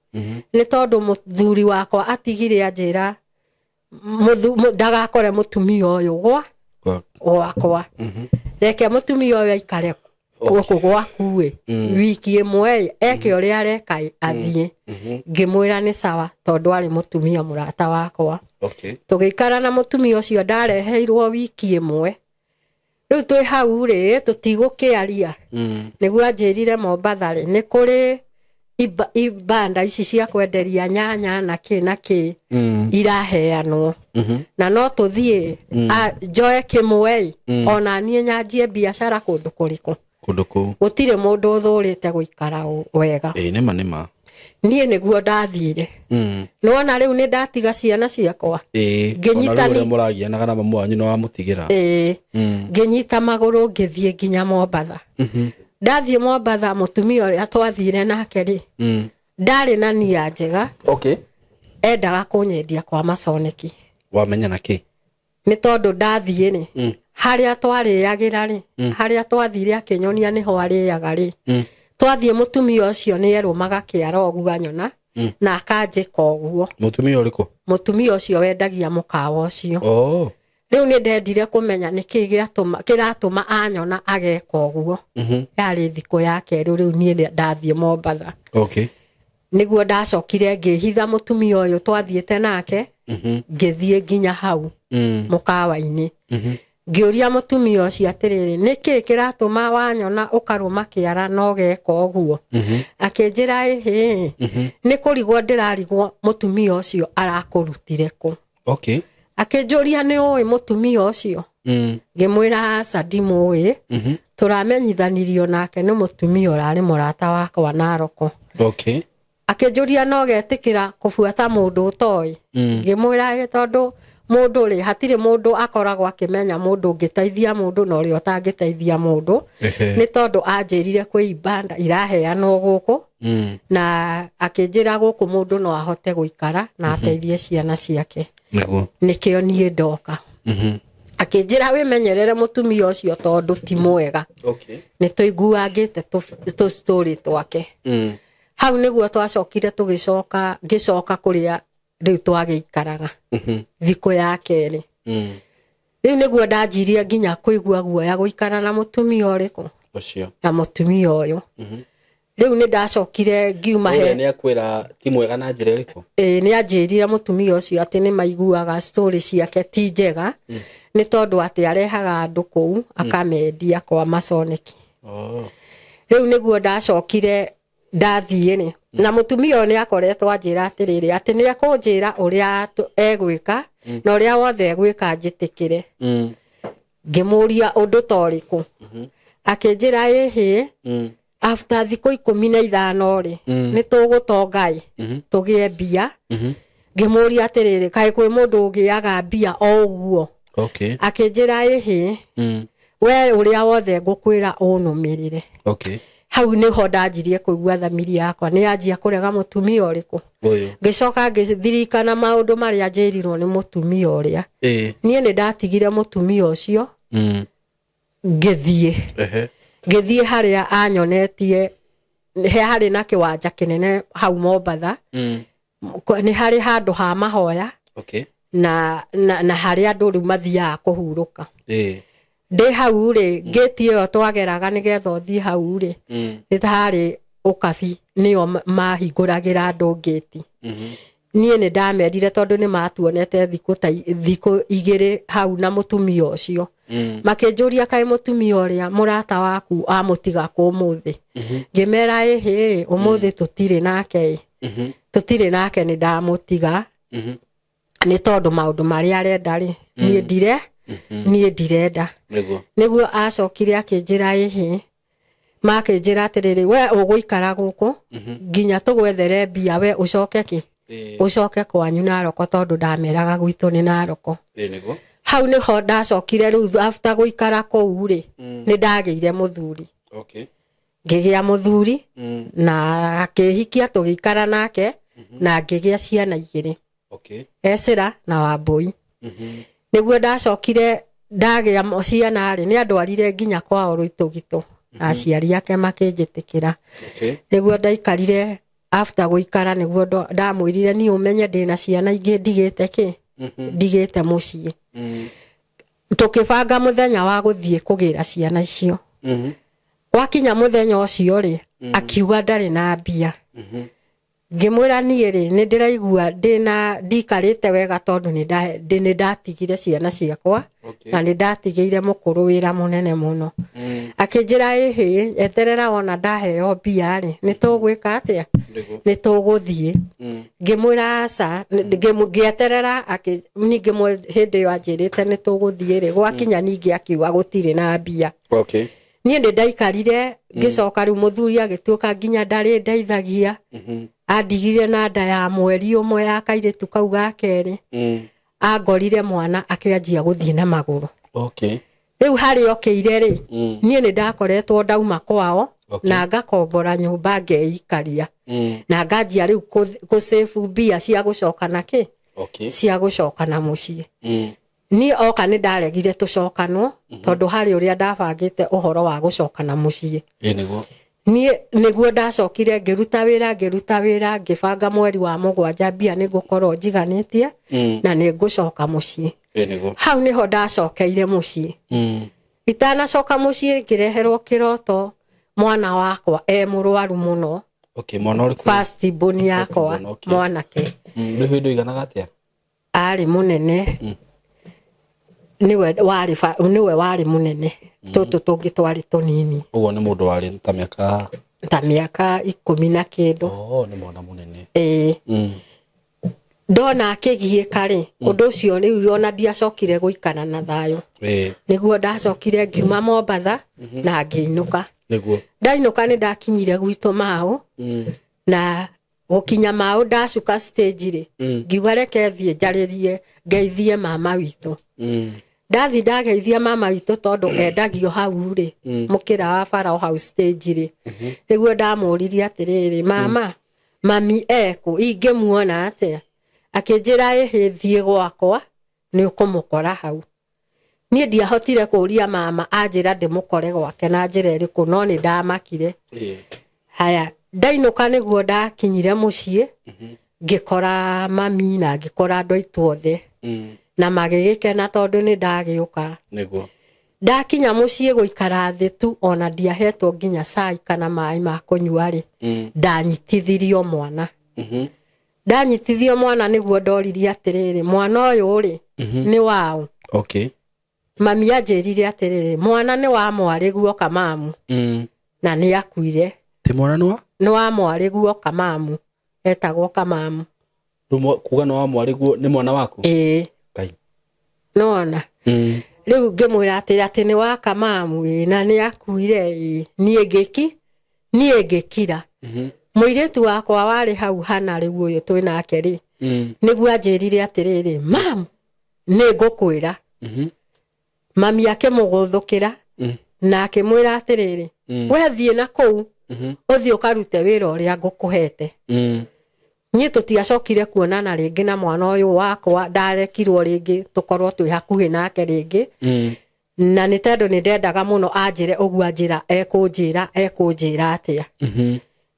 nĩ tondũ mũthuri wakwa atigire anjĩra ndagakore mũtumia ũyũ gwakwa reke mũtumia ũyũ aikare gũkũ gwaku wiki ĩmwe eke ũrĩa areka athiĩ ngĩmwĩra nĩ sawa tondũ arĩ mũtumia mũrata wakwa tũgĩikara na mũtumia ũcio ndareheirwo wiki ĩmwe rĩu twĩ hau rĩ tũtigũkĩaria nĩguo anjĩrire Mombatha rĩ nĩ kũrĩ ibanda ici cia kwenderia nyanya na kĩ iraheanwo na no tũthiĩ njoe kĩmwe ona niĩ nyanjie biacara kũndũ kũrĩkũ gũtirĩ mũndũ ũthũrĩte gũikara wega nĩma niĩ nĩguo ndathire nĩwona rĩu nĩ ndatiga ciana ciakwa ngĩnyitanaga na mamu wanyu no wamũtigĩra ngĩnyita magũrũ ngĩthiĩ nginya Mombatha ndathiĩ Mombatha mũtumia ũrĩa twathire nake rĩ ndarĩ na nia njega endaga kũnyendia kwa maconeki wamenya nakĩ nĩ tondũ ndathiĩ rĩ harĩa twarĩagĩra rĩ harĩa twathire akĩnyonia nĩho arĩaga rĩ twathiĩ mũtumia ũcio nĩ erũmaga kĩara ũguo anyona na akanjĩka ũguo mũtumia ũrĩkũ mũtumia ũcio wendagia mũkawa ũcio rĩu nĩ ndendire kũmenya nĩkĩ kĩratũma anyona ageka ũguo yarĩ thikũ ya kerĩ rĩu niĩ ndathiĩ Mombatha nĩguo ndacokire ngĩhitha mũtumia ũyũ twathiĩte nake ngĩthiĩ nginya hau mũkawa-inĩ ngĩũria mũtumia ũcio atĩrĩrĩ nĩkĩ kĩratũma wanyona ũkarũma kĩara na ũgeka ũguo akĩnjĩra nĩ kũrigwo ndĩrarigwo mũtumia ũcio arakũrutire kũ akĩnjũria nĩ ũĩ mũtumia ũcio ngĩmwĩra aca ndimũĩ tũramenyithanirio nake nĩ mũtumia ũrarĩ mũrata wakwa Naroko akĩnjũria no getĩkĩra kũbuata mũndũ ũtoĩ ngĩmwĩra tondũ mũndũ rĩ hatirĩ mũndũ akoragwo akĩmenya mũndũ ũngĩteithia mũndũ na ũrĩa ũtangĩteithia mũndũ nĩ tondũ anjĩrire kwĩ ibanda iraheanwo gũkũ na akĩnjĩra gũkũ mũndũ no ahote gũikara na ateithie ciana ciake nĩkĩo niĩ ndoka akĩnjĩra wĩmenyerere mũtumia ũcio tondũ ti mwega nĩ tũiguangĩte tũstory twake hau nĩguo twacokire ngĩcoka kũrĩa rĩu twagĩikaraga thikũ ya kerĩ rĩu nĩguo ndanjirie nginya kũigua guoya gũikara na mũtumia ũrĩkũ na mũtumia ũyũ riu ni ndacokire ngiuma he ni akwira ti mwega na njira iriku ni anjirire mutumia ucio ati ni maiguaga story ciake ti njega ni tondu ati arehaga andu kou akamendia kwa maconeki riu niguo ndacokire ndathie ni na mutumia ni akoretwo anjira atiriri ati ni akunjira uria egwika na uria wothe egwika njitikire ngimuria undu toriku akinjira ihi after thiko 15 ri ni tugutongai tugie mbia ngimuria atiriri kai kwi mundu ugiaga mbia o uguo akinjira ihi we uria wothe ngukwira unumirire hau niho ndanjirie kuigua thamiri yakwa ni anjia kurega mutumia uriku ngicoka ngithirikana maundu maria anjirirwo ni mutumia uria nie ni ndatigire mutumia ucio ngithie haria anyonetie he hari na kiwanja kinene hau Mombatha ni hari handu ha mahoya na hari andu riu mathia kuhuruka ndi hau ri gate iyo twageraga nigetha uthie hau ri ni hari ukabi niyo mahinguragira andu gate nie ni ndamerire tondu ni matuonete thiko 2 hau na mutumia ucio makinjuria kai mutumia uria murata waku amutiga ku umuthi ngimera ehe umuthi tutire nake ni ndamutiga ni tondu maundu maria arenda ri nie ndirenda niguo acokire akinjira ehe makinjira atiriri we uguikara guku nginya tugwethere mbia we ucoke ucoke kwanyu Naroko tondu ndameraga gwitu ni Naroko hau niho ndacokire riu after guikara kou ri ni ndageire muthuri ngigia muthuri na akihikia tugikara nake na ngigia ciana 2 Esira na Wambui niguo ndacokire ndagia ciana ri ni andwarire nginya kwao Ruitugito aciari ake makinjitikira niguo ndaikarire after guikara niguo ndamwirire ni umenye ndina ciana ingi ndigite mucii tukibanga muthenya wa guthie kugira ciana icio wakinya muthenya ucio ri akiuga ndari na mbia ngimwira nie ri ni ndiraigua ndikarite wega tondu ni ndatigire ciana ciakwa na ni ndatigeire mukuru wira munene muno akinjira ehe eterera ona ndaheo mbia ri ni tugwika atia ni tuguthie ngimwira aca ngieterera ningi hindi yo anjirite ni tuguthie ri gwakinya ningi akiuga gutire na mbia nie ndi ndaikarire ngicoka riu muthuri agituka nginya ndari ndeithagia andigire na nda ya mweri umwe ya kairitu kau gakeri angorire mwana akianjia guthie na maguru riu hari okeire ri nie ni ndakoretwo ndauma kwao na ngakombora nyumba ngeikaria na nganjia riu ku mbia cia gucoka na cia gucoka na mucii ni oka ni ndaregire tucokanwo tondu hari uria ndabangite uhoro wa gucoka na mucii niguo ndacokire ngiruta wira ngibanga mweri wa 7 mbia ni ngukorwo njiganitie na ni ngucoka mucii hau niho ndacokeire mucii itanacoka mucii ngireherwo kiroto mwana wakwa murwaru muno mwana uriku first born yakwa mwanake ndio iganaga atia ari munene niwe wari munene tutu tungitwari tunini ugo ni mundu wari ta miaka 10 na kindu ni mwana munene ndona akigie kare undu ucio riu ona ndiacokire guikana na thayo niguo ndacokire ngiuma Mombatha na ngiinuka ndainuka ni ndakinyire gwitu Mau na gukinya Mau ndacuka stage ri ngiuga reke thie njaririe ngeithie mama witu ndathi ndageithia mama witu tondu endagio hau ri mukira wa Farao House stage ri niguo ndamuririe atiriri mami eko ingemuona atia akinjira thie gwakwa ni ukumukora hau nie ndiahotire kuria mama anjira ndimukore gwake na njira iriku no ni ndamakire haya ndainuka niguo ndakinyire mucii ngikora mami na ngikora andu aitu othe na magigikena tondu ni ndagiuka ndakinya muciĩ gũikara thĩ tu ona ndiahetwo nginya cai kana maĩ ma kũnyua rĩ ndanyitithirio mwana ndanyitithio mwana nĩguo ndoririe atĩrĩrĩ mwana ũyũ rĩ nĩ wao okay mami anjĩrire atĩrĩrĩ mwana nĩ wa mwarĩ guoka mamu na nĩ akuire ti mwana nĩ wa mwarĩ guoka mamu etagwo Kamamu kuga no wa mwarĩ guo nĩ mwana waku Kai nona rĩu ngĩmwĩra atĩ nĩ wa Kamamu na nĩ akuire niĩ ngĩkira mũirĩtu wakwa warĩ hau hana rĩu ũyũ twĩ nake rĩ nĩguo anjĩrire atĩrĩrĩ mam nĩ ngũkwĩra mami akĩmũgũthũkĩra na akĩmwĩra atĩrĩrĩ we thiĩ na kũu ũthiĩ ũkarute wĩra ũrĩa ngũkũhete niĩ tũtiacokire kuonana rĩngĩ na mwana ũyũ wakwa ndarekirwo rĩngĩ tũkorwo twĩ hakuhĩ nake rĩngĩ na nĩ tondũ nĩ ndendaga mũno anjĩre ũguo anjĩra ekũnjĩra atĩa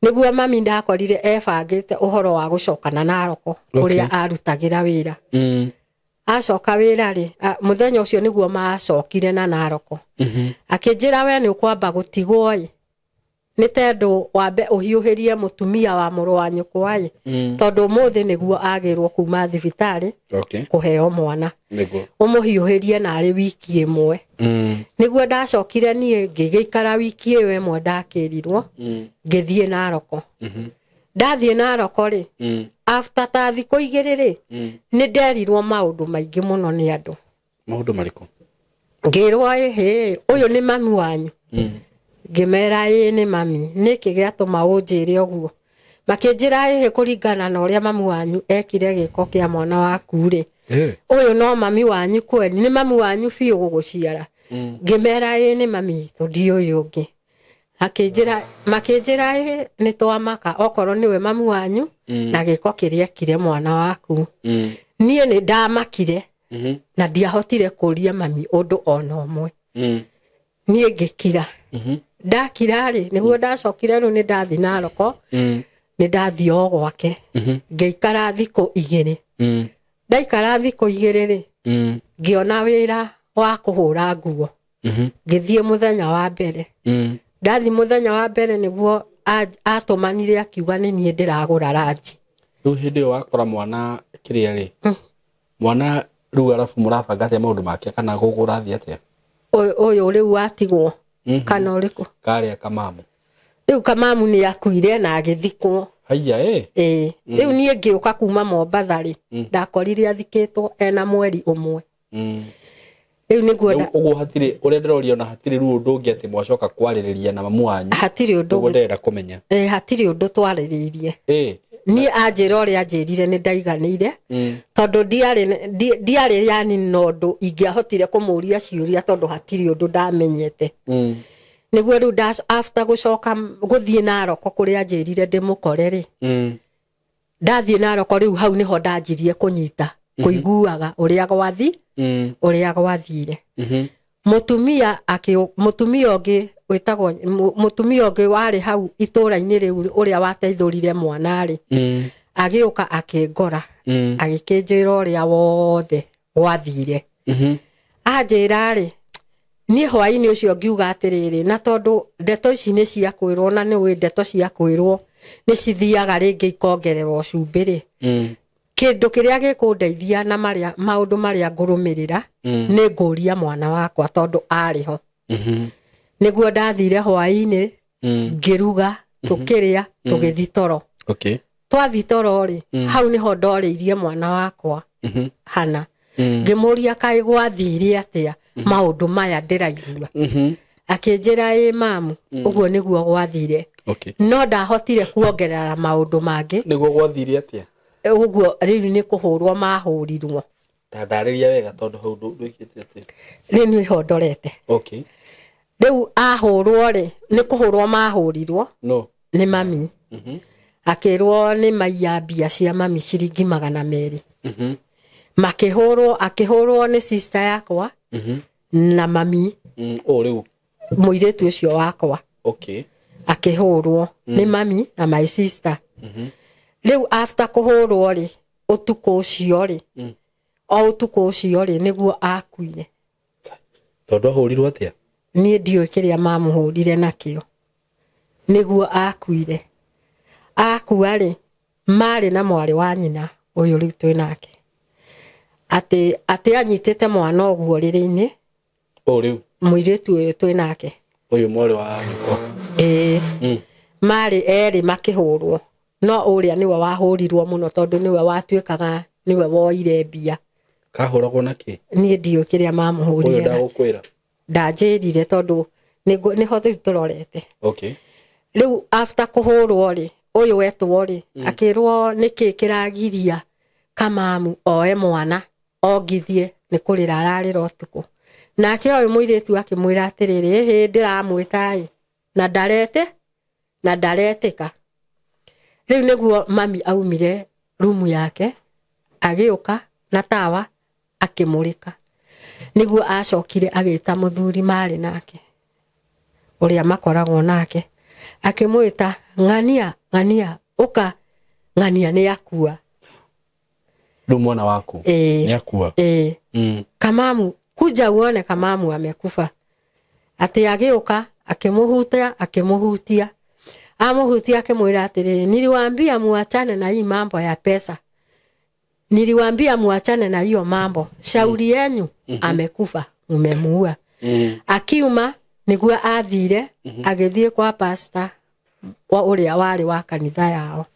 nĩguo mami ndakorire ebangĩte ũhoro wa gũcokana Naroko kũrĩa arutagĩra wĩra acoka wĩra rĩ mũthenya ũcio nĩguo macokire na Naroko akĩnjĩra we nĩ ũkwamba gũtigwo ĩ nĩ tondũ wambe ũhiũhĩrie mũtumia wa mũrũ wa nyũkwa ĩ tondũ mũthĩ nĩguo agĩrwo kuma thibitarĩ kũheo mwana ũmũhiũhĩrie narĩ wiki ĩmwe nĩguo ndacokire niĩ ngĩgĩikara wiki ĩyo ĩmwe ndakĩrirwo ngĩthiĩ Naroko ndathiĩ Naroko rĩ after ta thikũ igĩrĩ rĩ nĩ nderirwo maũndũ maingĩ mũno nĩ andũ maũndũ marĩkũ ngĩrwo ũyũ nĩ mami wanyu ngĩmera nĩ mami nĩkĩ gĩatũma ũnjĩre ũguo makĩnjĩra kũringana na ũrĩa mami wanyu ekire gĩko kĩa mwana waku rĩ ũyũ no mami wanyu kweli nĩ mami wanyu biũ gũgũciara ngĩmera nĩ mami tũthiĩ ũyũ ũngĩ makĩnjĩra nĩ twamaka okorwo nĩwe mami wanyu na gĩko kĩrĩa ekire mwana waku niĩ nĩ ndamakire na ndiahotire kũria mami ũndũ ona ũmwe niĩ ngĩkira ndakira rĩ nĩguo ndacokire rĩu nĩ ndathi Naroko nĩ ndathi o gwake ngĩikara thikũ igĩrĩ ndaikara thikũ igĩrĩ rĩ ngĩona wĩra wa kũhũra nguo ngĩthiĩ mũthenya wa mbere ndathi mũthenya wa mbere nĩguo atũmanire akiuga nĩ niĩ ndĩragũra ranji rĩu hĩndĩ ĩyo wakora mwana kĩrĩa rĩ mwana rĩu arabu mũrabanga atĩa maũndũ make kana gũgũrathiĩ atĩa ũyũ rĩu atigwo kana ũrĩkũ karĩa Kamamu rĩu Kamamu nĩ akuire na agĩthikwo haiya rĩu niĩ ngĩũka kuma Mombatha rĩ ndakorire athikĩtwo ena mweri ũmwe rĩu nĩguo ũguo hatirĩ ũrĩa ndĩroria ona hatirĩ rĩu ũndũ ũngĩ atĩ mwacoka kwarĩrĩria na mamu wanyu hatirĩ ũndũ ũguo ndĩrenda kũmenya hatirĩ ũndũ twarĩrĩirie niĩ anjĩra ũrĩa anjĩrire nĩ ndaiganĩire tondũ ndiarĩ yani na ũndũ ingĩahotire kũmũria ciũria tondũ hatirĩ ũndũ ndamenyete nĩguo rĩu after gũcoka gũthiĩ Naroko kũrĩa anjĩrire ndĩmũkore rĩ ndathiĩ Naroko rĩu hau nĩho ndanjirie kũnyita kũiguaga ũrĩa gwathire mũtumia ũngĩ wĩtagwo mũtumia ũngĩ warĩ hau itũũra-inĩ rĩu ũrĩa wateithũrire mwana rĩ agĩũka akĩngora agĩkĩnjĩra ũrĩa wothe gwathire anjĩra rĩ niĩ hwaĩ-inĩ ũcio ngiuga atĩrĩrĩ na tondũ ndeto ici nĩ cia kwĩrwo na nĩ ndeto cia kwĩrwo nĩ cithiaga rĩngĩ ikongererwo cumbĩ rĩ kĩndũ kĩrĩa gĩkũndeithia na maũndũ marĩa ngũrũmĩrĩra nĩ ngũria mwana wakwa tondũ arĩho nĩguo ndathire hwaĩ-inĩ ngĩruga tũkĩrĩa tũgĩthi toro twathi toro rĩ hau nĩho ndorĩirie mwana wakwa hana ngĩmũria kaĩ gwathire atĩa maũndũ maya ndĩraigua akĩnjĩra mamu ũguo nĩguo gwathire no ndahotire kuongerera maũndũ mangĩ nĩguo gwathire atĩa ũguo rĩu nĩ kũhũrwo mahũrirwo ndarĩria wega tondũ hau ndwĩkĩte atĩ rĩu nĩho ndorete rĩu ahũrwo rĩ nĩ kũhũrwo mahũrirwo nĩ mami akĩrwo nĩ maiya mbia cia mami ciringi 200 akĩhũrwo nĩ sister yakwa na mami rĩu mũirĩtu ũcio wakwa akĩhũrwo nĩ mami na my sister rĩu after kũhũrwo rĩ ũtukũ ũcio rĩ nĩguo akuire tondu ahurirwo atia nie ndio kiria mamuhurire nakio niguo akuire akua ri mari na mwari wa nyina uyu riu twi nake ati anyitite mwana oguo riri-ini riu muiritu uyu twi nake uyu mwari wa nyoko mari eri makihurwo no uria niwe wahurirwo muno tondu niwe watuikaga niwe woire mbia kahuragwo naki nie ndio kiria mamuhurire uyu ndagukwira ndanjirire tondu ni hothe turorete riu after kuhurwo ri uyu wetwo ri akirwo niki kiragiria kamamu oe mwana ogithie ni kurira ararira utuku nake uyu muiritu akimwira atiriri hi ndiramwita na ndaretika riu niguo mami aumire rumu yake agiuka na tawa akimurika niguo acokire agita muthuri mari nake uria makoragwo nake akimwita ng'ania uka ng'ania ni akua mwana waku ni akua kamamu kuja uone kamamu amekufa ati agiuka akimuhutia amuhutia akimwira atiri niliwaambia muachane na hii mambo ya pesa niliwaambia muachane na hiyo mambo shauri yenu amekufa umemuua akiuma niguo athire agithie kwa pastor wa uria wari wa kanitha yao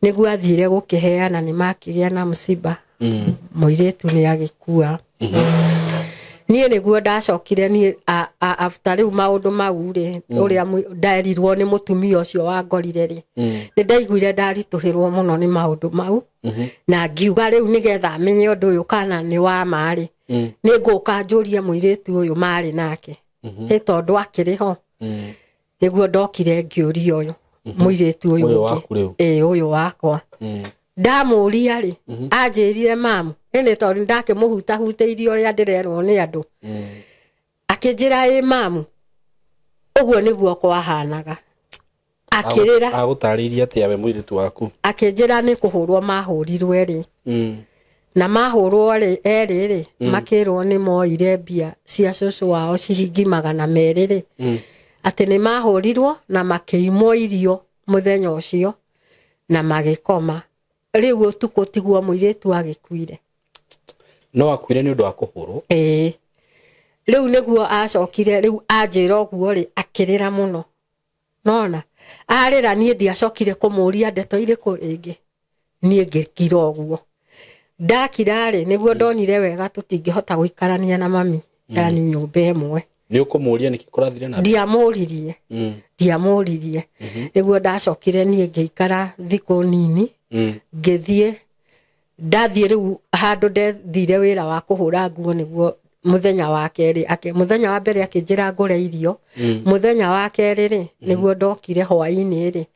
niguo athire gukiheana ni makigia na msiba muiritu ni agikua nie niguo ndacokire nie after riu maundu mau ri uria ndarirwo ni mutumia ucio wa ngorire ri ni ndaiguire ndarituhirwo muno ni maundu mau na ngiuga riu nigetha menye undu uyu kana ni wa mari ni nguka njurie muiritu uyu mari nake he tondu akiriho niguo ndokire ngiuria uyu muiritu uyu uyu wakwa ndamuria ri anjirire mamu ene tondu ndake hutairie uria ndirerwo ni andu akinjira mamu uguo niguo kwahanaga akirira agutariria ati awe muiritu waku akinjira ni kuhurwo mahurirwe ri na mahurwo ri makirwo ni moire mbia cia cucu wao ciringi 200 ri ati ni mahurirwo na makiimwo irio muthenya ucio na magikoma riu utuku tiguo muiritu agikuire no akwire ni undu wa kuhurwo riu niguo acokire riu anjira oguo ri akirira muno nona arira nie ndiacokire kumuria ndeto iriku ringi nie ngikira oguo ndakira ri niguo ndonire wega tutingihota guikarania na mami yani nyumba imwe ni ukumuria niki kurathire na ndiamuririe niguo ndacokire nie ngiikara thiku nini ngithie ndathie riu handu ndethire wira wa kuhura nguo niguo muthenya wa keri muthenya wa mbere akinjira ngure irio muthenya wa keri ri niguo ndokire hwaini ri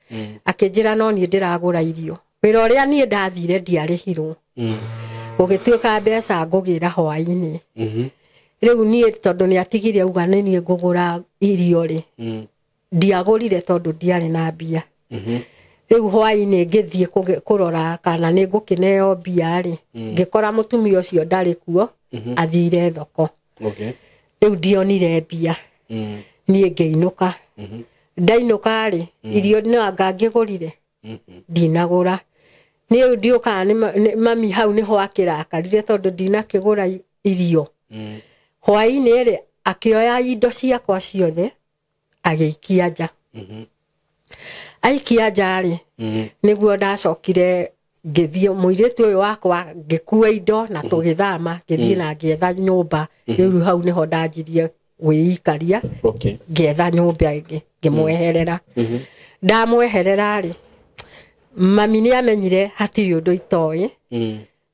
akinjira no nie ndiragura irio wira uria nie ndathire ndiarihirwo gugituika mbeca ngugira hwaini riu nie tondu ni atigire uga nie ngugura irio ri ndiagurire tondu ndiari na mbia riu hwaini ngithie kurora kana ni ngukineo mbia ri ngikora mutumia ucio ndari kuo athire thoko riu ndionire mbia nie ngeinuka ndainuka ri irio nanga ngigurire ndinagura ni ndiuka ni mami hau ni ho akirakarire tondu ndinakigura irio hwaini ri akioya indo ciakwa ciothe agiikia nja aikia nja ri niguo ndacokire ngithie muiritu uyu wakwa ngikua indo na tugithama ngithie na ngietha nyumba riu hau niho ndanjirie gwiikaria ngietha nyumba ingi ngimweherera ndamweherera ri mami ni amenyire hatiri undu itoi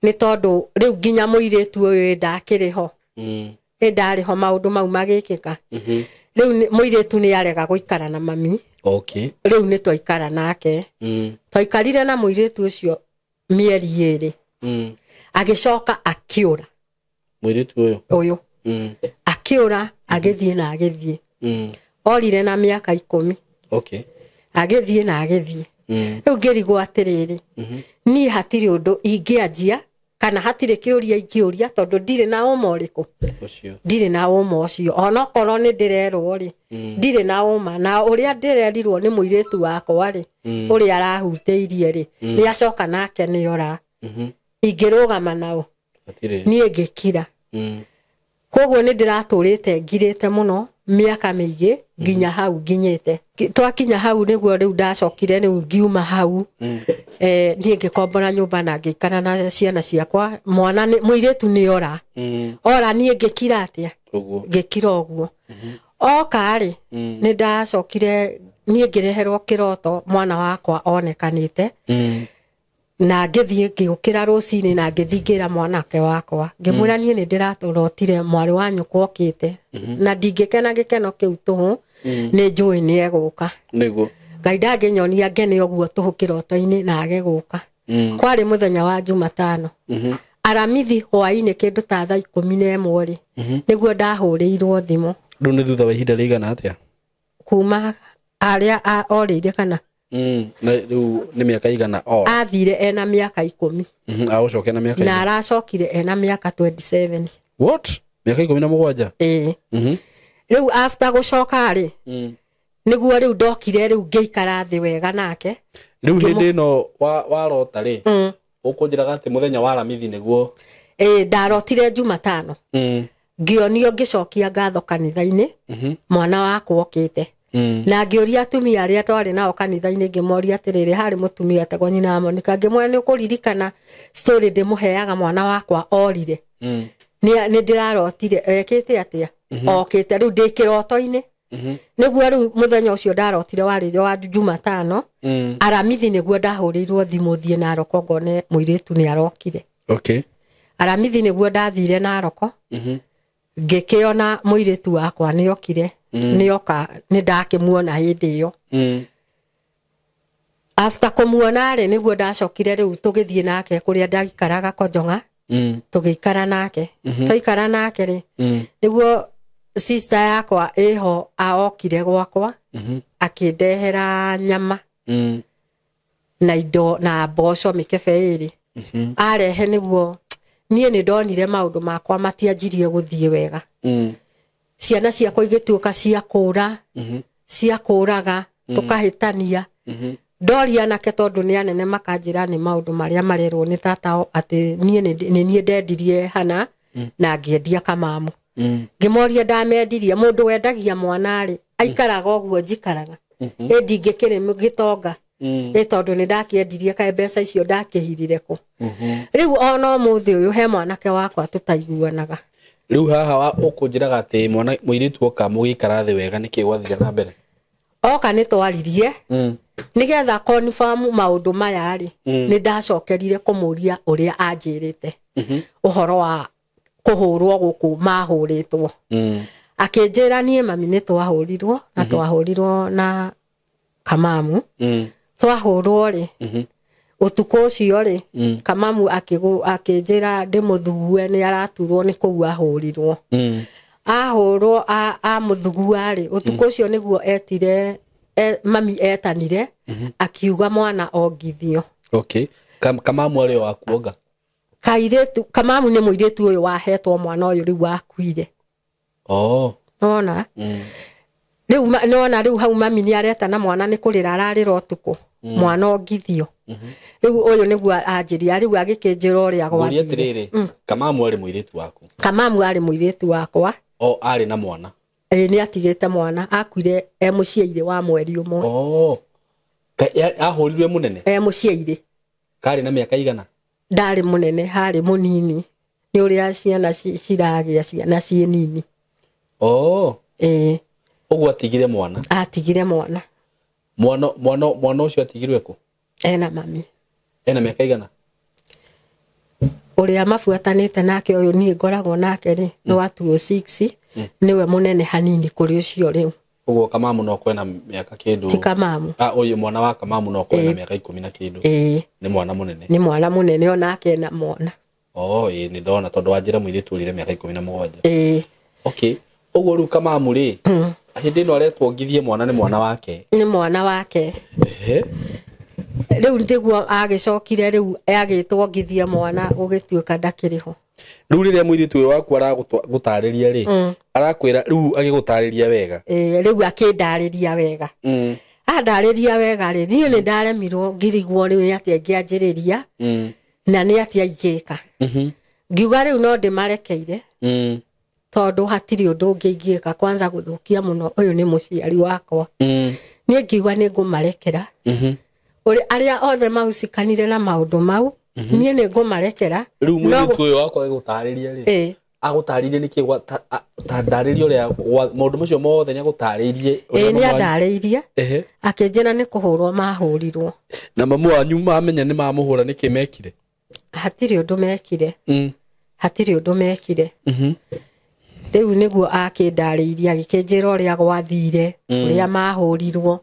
ni tondu riu nginya muiritu uyu ndakiriho ndariho maundu mau magikika riu muiritu ni arega guikara na mami riu ni twaikara nake twaikarire na muiritu ucio mieri 2 agicoka akiura muiritu uyu akiura agithie na agithie orire na miaka 10 agithie na agithie riu ngirigwo atiriri ni hatiri undu ingianjia kana hatire kiuria ingiuria tondu ndire na uma uriku ucio ndire na uma ucio ona korwo ni ndirerwo ri ndire na uma na uria ndirerirwo ni muiretu wakwa ri uria arahuteirie ri ni acoka nake ni ora ingirugama nao nie ngikira koguo ni ndiraturite ngirite muno miaka mingi nginya hau nginyite twakinya hau niguo riu ndacokire riu ngiuma hau nie ngikombora nyumba na ngikara na ciana ciakwa mwana muiretu ni ora ora nie ngikira atia ngikira oguo oka ri ni ndacokire nie ngireherwo kiroto mwana wakwa onekanite na ngithie ngikira rucini na ngithingira mwanake wakwa ngimwira nie ni ndiraturotire mwari wa nyukwa okite na ndingikena gikeno kiu tuhu ni njui ni eguka niguo Ngai ndanginyonia ngene oguo tuhu kiroto-ini na ageguka kwari muthenya wa Jumatano aramithi hwaini kindu ta thaa 11 ri niguo ndahuriirwo thimu ndu ni thutha wa ihinda rigana atia kuma aria orire kana na riu ni miaka igana athire ena miaka 10 agucoke na miaka na aracokire ena miaka 27 what miaka 17 riu after gucoka ri niguo riu ndokire riu ngeikara thi wega nake riu hindi no warota ri ukunjiraga ati muthenya wa aramithi niguo ndarotire Jumatano ngionio ngicokia ngatho kanitha-ini mwana wakwa okite na ngiuria atumia aria twari nao kanitha-ini ngimoria atiriri hari mutumia etagwo nyina Monica ngimwira ni ukuririkana story ndimuheaga mwana wakwa orire ni ndirarotire ekite atia okite riu ndikiroto-ini niguo riu muthenya ucio ndarotire wari wa Jumatano aramithi niguo ndahurirwo thimu thie na roko ngone muiretu ni arokire aramithi niguo ndathire na roko ngikiona muiretu wakwa ni okire ni oka ni ndakimuona hindi iyo after kumuona ri niguo ndacokire riu tugithie nake kuria ndagikaraga Konjonga tugikara nake twaikara nake ri niguo sister yakwa eho aokire gwakwa akindehera nyama na indo na mboco mikebe iri arehe niguo nie ni ndonire maundu makwa matianjirie guthie wega ciana ciakwa igituka cia kuraga tukahitania ndoria nake tondu ni anene makanjira ni maundu maria marerwo ni tata ati nie ndendirie hana na ngiendia Kamamu ngimoria ndamendirie mundu wendagia mwana ri aikaraga oguo njikaraga ndingikire gitonga tondu ni ndakiendirie kae mbeca icio ndakihirire ku riu ona muthi uyu he mwanake wakwa tutaiguanaga riu haha ukunjiraga ati mwana muiritu oka mugikara thi wega niki gwathira na mbere oka ni twaririe nigetha confirm maundu maya ri ni ndacokerire kumuria uria anjirite uhoro wa kuhurwo guku mahuritwo akinjira nie mami ni twahurirwo na twahurirwo na Kamamu twahurwo ri utuko ucio ri Kamamu akinjira ndimuthugue ni araturwo ni kuu ahurirwo ahurwo a muthugua ri utuko ucio niguo etire mami etanire akiuga mwana ongithio Kamamu ari wa kuonga kairetu Kamamu ni muiretu uyu wahetwo mwana uyu riu wakuire ona riu nona riu hau mami ni areta na mwana ni kurira ararira utuko mwana ongithio riu uyu niguo anjiria riu agikinjira uria gwathire Kamamu ari muiretu waku Kamamu ari muiretu wakwa ari na mwana ni atigite mwana akuire muciaire wa mweri umwe ahurirwe munene muciaire kari na miaka igana ndari munene hari munini ni uria ciana ciragia ciana cie nini uguo atigire mwana mwana ucio atigirwe ku ena mami ena miaka igana uria mafuatanite nake uyu ni ngoragwo nake ri ni wa 26 niwe munene hanini kuri ucio riu uguo Kamamu no kwena miaka kindu ti Kamamu uyu mwana wa Kamamu no kwena miaka 10 na kindu ni mwana munene onake na mwana ni ndona tondu wanjira muiritu urire miaka 17 uguo riu Kamamu ri hindi no aretwo ngithie mwana ni mwana wake riu ndiguo agicokire riu agitwongithia mwana ugituika ndakiriho riu riria muiritu uyu waku aragutariria ri arakwira riu agigutariria wega riu akindariria wega andariria wega ri ni ndaremirwo ngirigwo riu ni atia ngianjiriria na ni atia ingika ngiuga riu no ndimarekeire tondu hatiri undu ngingika kwanza guthukia muno uyu ni muciari wakwa ni ngiuga ni ngumarekera uri aria othe maucikanire na maundu mau ni ngumarekera riu muiritu uyu wakwa agigutariria ri agutaririe niki ta ndaririo ria maundu macio mothe ni agutaririe ni andaririe akinjira ni kuhurwo mahurirwo na mamu wanyu mamenya ni mamuhura niki mekire hatiri undu mekire hatiri undu mekire riu niguo akindaririe agikinjira uria gwathire uria mahurirwo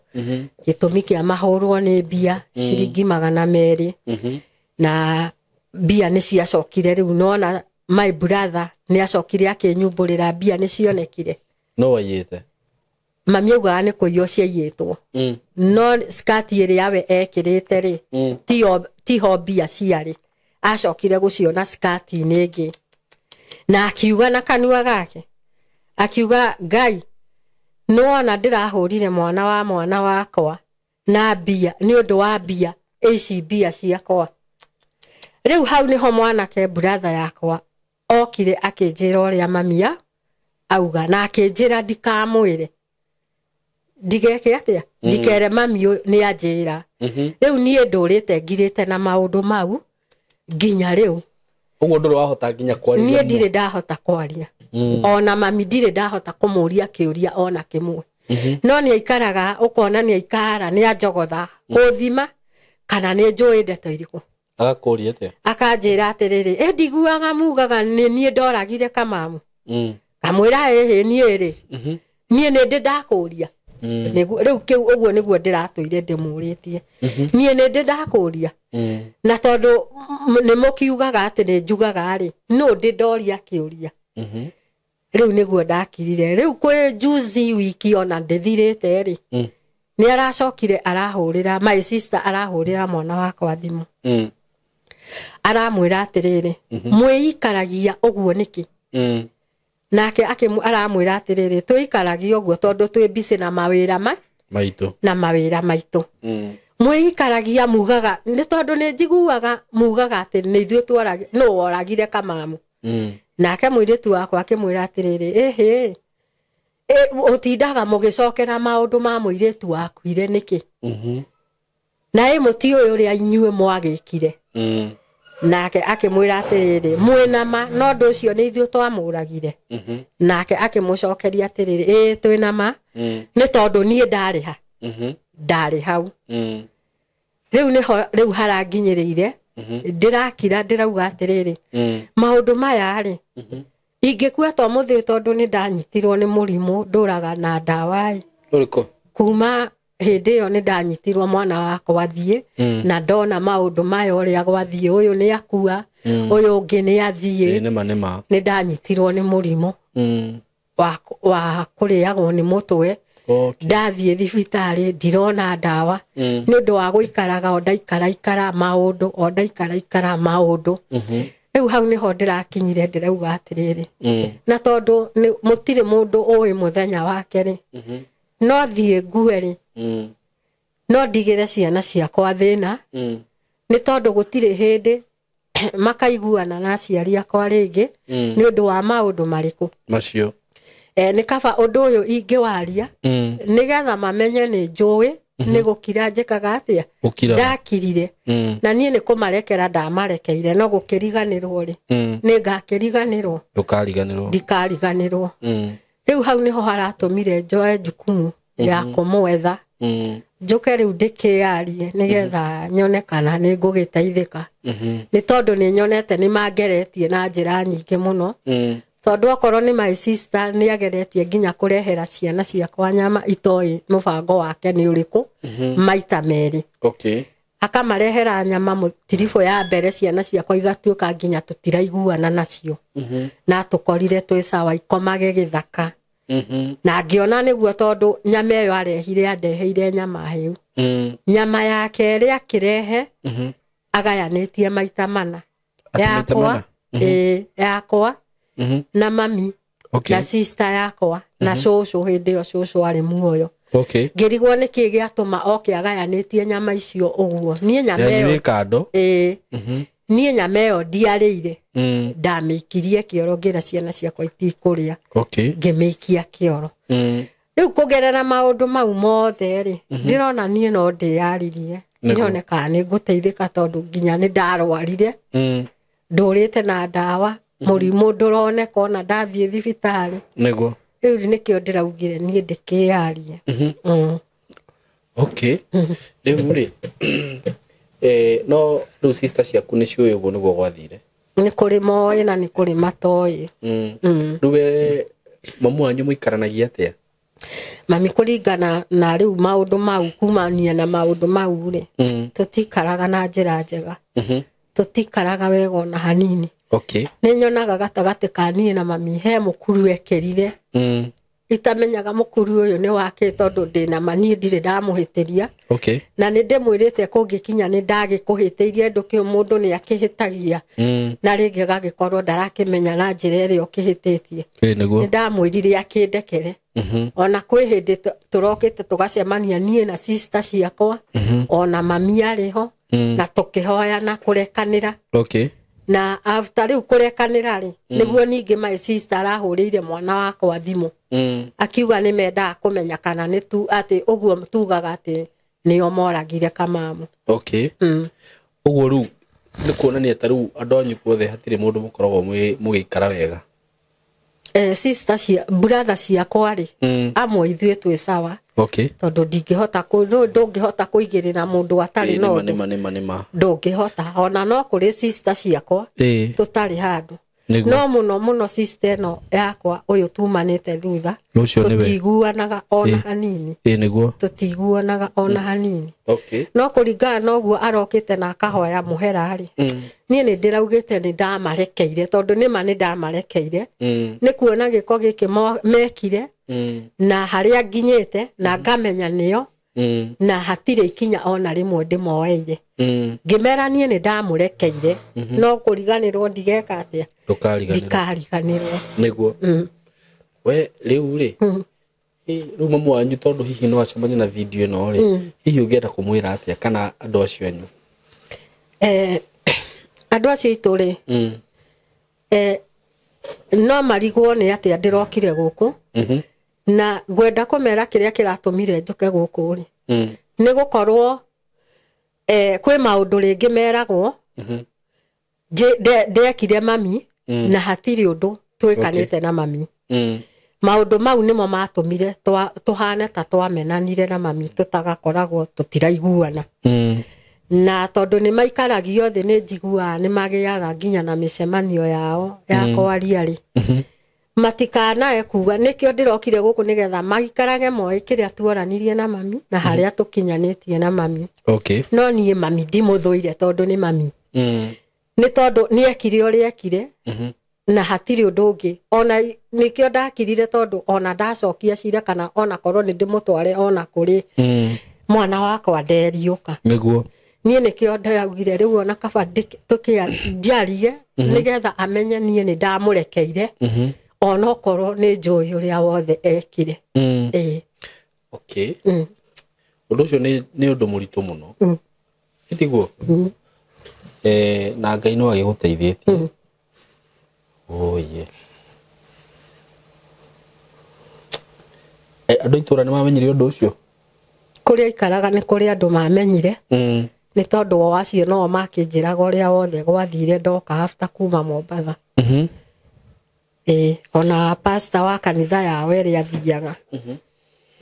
gitumi kia mahurwo ni mbia ciringi 200 na mbia ni ciacokire riu nona my brother ni acokire akinyumburira mbia ni cionekire no wayete mami uga ni kuyo ciayitwo no skati iri yawe ekirite ri tiho mbia ciari acokire guciona skati ningi na akiuga na kanua gake akiuga Ngai nona ndirahurire mwana wakwa na mbia ni undu wa mbia ici mbia ciakwa riu hau niho mwanake brother yakwa okire akinjira uria mamia auga na akinjira ndikamwire ndigeke atia ndikere mami ni anjira riu nie ndurite ngirite na maundu mau nginya riu uguo nduri wahota nginya kwaria nie ndire ndahota kwaria ona mami ndire ndahota kumuria kiuria ona kimwe no ni aikaraga ukona ni aikara ni anjogotha kuthima kana ni njui ndeto iriku agakuria atia akanjira atiriri ndiguaga mugaga nie ndoragire Kamamu kamwira nie ri nie ni ndakuria riu kiu uguo niguo ndiratwire ndimuritie nie ni ndakuria na tondu ni mukiugaga ati ni njugaga ri no ndoria kiuria riu niguo ndakirire riu kwi juzi wiki ona ndithirite ri ni aracokire arahurira my sister arahurira mwana wakwa thimu aramwira atiriri mwikaragia uguo niki nake aramwira atiriri twikaragia uguo tondu twi busy na mawira maitu mwikaragia mugaga ni tondu ni njiguaga mugaga ati ni ithuĩ twaragi no woragire Kamamu nake mwiritu wakwa akimwira atiriri utindaga mugicokera maundu ma mwiritu wakuire niki na muti uyu ria inyue mwagikire nake akimwira atiriri mwinama no ndu ucio ni ithuĩ twamuragire nake akimucokeria atiriri twinama ni tondu nie ndari hau riu haranginyirire ndirakira ndirauga atiriri maundu maya ri ingikua to muthi tondu ni ndanyitirwo ni murimu nduraga na ndawa uriko kuma hindi yo ni ndanyitirwo mwana wakwa thie na ndona maundu maya uria gwathie uyu ni akua uyu ungi ni athie ni ndanyitirwo ni murimu wa kuriagwo ni mutwe ndathie thibitari ndirona ndawa ni undu wa guikaraga ondaikara maundu riu hau niho ndirakinyire ndirauga atiriri na tondu mutire mundu uwi muthenya wake ri no thie ngue ri no ndigire ciana ciakwa thina ni tondu gutire hindi makaiguana na aciari akwa ringi ni undu wa maundu mariku macio ni kaba undu uyu ingiwaria nigetha mamenye ni njui ni gukira njikaga atia ndakirire na nie ni kumarekera ndamarekeire no gukiriganirwo ri ni ngakiriganirwo ndikariganirwo riu hau niho haratumire njoe jukumu ya kumwetha njuke riu ndikiarie nigetha nyone kana ni ngugiteithika ni tondu ni nyonete ni mangeretie na njira nyingi muno tondu okorwo ni my sister ni ageretie nginya kurehera ciana ciakwa nyama itoi mubango wake ni uriku maita meri akamarehera nyama mutirifo ya mbere ciana ciakwa igatuika nginya tutiraiguana nacio na tukorire twi sawa ikomage githaka na ngiona niguo tondu nyama iyo arehire andeheire nyama hiu nyama yake ĩrĩa akĩrehe agayanĩtie maita mana yakwa yakwa na mami na sister yakwa na cũcũ hĩndĩ ĩyo cũcũ arĩ muoyo ngĩrigwo nĩkĩ gĩatũma oke agayanĩtie nyama icio ũguo niĩ nyama ĩyo niĩ nyama ĩyo ndiarĩire ndamĩikirie kĩoro ngĩra ciana ciakwa itikũrĩa ngĩmĩikia kĩoro rĩu kũgerera maũndũ mau mothe rĩ ndĩrona niĩ no ndĩyaririe nyone kana nĩ ngũteithĩka tondũ nginya nĩ ndarwarire ndũrĩte na ndawa mũrimũ ndũroneka ona ndathiĩ thibitarĩ rĩu nĩkĩo ndĩraugire niĩ ndĩkĩyarie rĩu rĩ no rĩu sister ciaku nĩ ciũĩ ũguo nĩguo gwathire nĩ kũrĩ moĩ na nĩ kũrĩ matoĩ rĩu we mamu wanyu mũikaranagia atĩa mami kũringana na rĩu maũndũ mau kumania na maũndũ mau rĩ tũtikaraga na njĩra njega tũtikaraga wega ona hanini nĩ nyonaga gatagatĩ ka niĩ na mami he mũkuru ekĩrire itamenyaga mũkuru ũyũ nĩ wake tondũ ndĩna mani ndirĩ ndamũhĩtĩria na nĩ ndĩmwĩrĩte kũngĩkinya nĩ ndagĩkũhĩtĩirie ndũkĩ mũndũ nĩ akĩhĩtagia na rĩngĩ gagĩkorwo ndarakĩmenya na njĩra ĩrĩa ũkĩhĩtĩtie nĩ ndamwĩrire akĩndekere ona kwĩ hĩndĩ tũrokĩte tũgacemania niĩ na sister ciakwa ona mami arĩho na tũkĩhoya na kũrekanĩra na after rĩu kũrekanĩra rĩ nĩguo ningĩ my sister arahũrĩire mwana wakwa thimũ akiuga nĩ mendaga kũmenya kana nĩ tu atĩ ũguo tugaga atĩ nĩo moragire kamamu ũguo rĩu nĩ kuonania ta rĩu andũ anyu kuothe hatirĩ mũndũ mũkoragwo mũgĩikara wega sister brother ciakwa rĩ amwe ithuĩ twĩ sawa tondũ ndũngĩhota kũigĩrĩra mũndũ atarĩ na ũndũ ndũngĩhota ona no kũrĩ sister ciakwa tũtarĩ handũ no mũno sister ĩno yakwa ũyũ tumanĩte thutha tũtiguanaga ona hanini tũtiguanaga ona hanini no kũringana na ũguo arokĩte na akahoya mũhera rĩ niĩ nĩ ndĩraugĩte nĩ ndamarekeire tondũ nĩma nĩ ndamarekeire nĩ kuona gĩko gĩkĩ mekire na harĩa nginyĩte na ngamenya nĩo na hatirĩ ikinya ona rĩmwe ndĩmoeire ngĩmera niĩ nĩ ndamũrekeire no kũriganĩrwo ndigeka atĩa ndikariganĩrwo nĩguo we rĩu rĩ rĩu mamu wanyu tondũ hihi no acemanie na video ĩno rĩ hihi ũngĩenda kũmwĩra atĩa kana andũ acio anyu andũ acio itũ rĩ no marigwo nĩ atĩa ndĩrokire gũkũ na ngwenda kũmera kĩrĩa kĩratũmire njũke gũkũ rĩ nĩ gũkorwo kwĩ maũndũ rĩngĩ meragwo ndekire mami na hatirĩ ũndũ twĩkanĩte na mami maũndũ mau nĩmo matũmire tũhane ta twamenanire na mami tũtagakoragwo tũtiraiguana na tondũ nĩ maikaragio thĩ nĩ njiguaga nĩ magĩaga nginya na mĩcemanio yao ya kwaria rĩ matikanae kuga nĩkĩo ndĩrokire gũkũ nĩgetha maikarage moĩ kĩrĩa tuoranirie na mami na harĩa tũkinyanĩtie na mami no niĩ mami ndimũthũire tondũ nĩ mami nĩ tondũ nĩ ekire ũrĩa ekire na hatirĩ ũndũ ũngĩ ona nĩkĩo ndakirire tondũ ona ndacokia cira kana ona korwo nĩ ndĩmũtware ona kũrĩ mwana wakwa nderiũka nĩguo niĩ nĩkĩo ndaugire rĩu ona kaba njarie nĩgetha amenye niĩ nĩ ndamũrekeire ona okorwo nĩ njũĩ ũrĩa wothe ekire ũndũ ũcio nĩ ũndũ mũritũ mũno tiguo na Ngai no agĩgũteithĩtie andũ itũra nĩ mamenyire ũndũ ũcio kũrĩa ikaraga nĩ kũrĩa andũ mamenyire nĩ tondũ o acio no makĩnjĩraga ũrĩa wothe gwathire ndoka after kuma Mombatha ona pastor wa kanitha yao ĩrĩa athiaga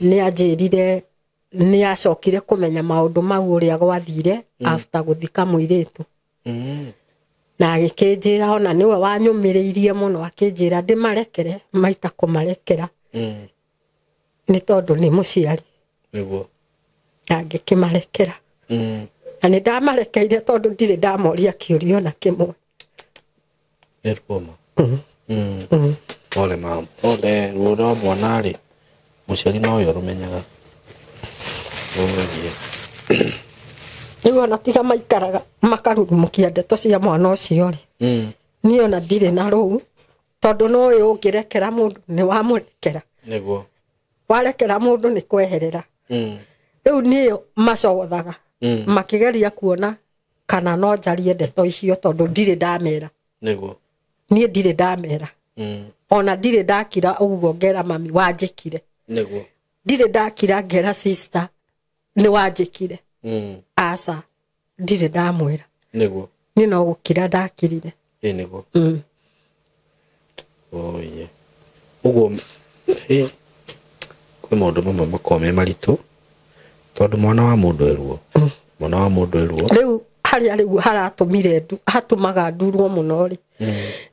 nĩ anjĩrire nĩ acokire kũmenya maũndũ mau ũrĩa gwathire after gũthika mũirĩtu na agĩkĩnjĩra ona nĩwe wanyũmĩrĩirie mũno akĩnjĩra ndĩmarekere maita kũmarekera nĩ tondũ nĩ mũciari nĩguo ngĩkĩmarekera na nĩ ndamarekeire tondũ ndirĩ ndamoria kĩũrio na kĩmwe ole mam ole ruo mwana rĩ mũciari no yo rumenyaga Riu ona tiga maikaraga makarurumukia ndeto cia mwana ucio ri ni ona ndire na ruu tondu no uyu ungirekera mundu ni wa murekera niguo warekera mundu ni kweherera riu niyo macogothaga makigeria kuona kana no njarie ndeto icio tondu ndire ndamera niguo ni ndire ndamera ona ndire ndakira uguo ngera mami wanjikire niguo ndire ndakira ngera sister ni wanjikire asa ndire ndamwira niguo ni no gukira ndakirire niguo oye uguo kwi maundu mamwe makome maritu tondu mwana wa mundu eruo mwana wa mundu eruo riu haria riu haratumire ndu hatumaga ndurwo muno ri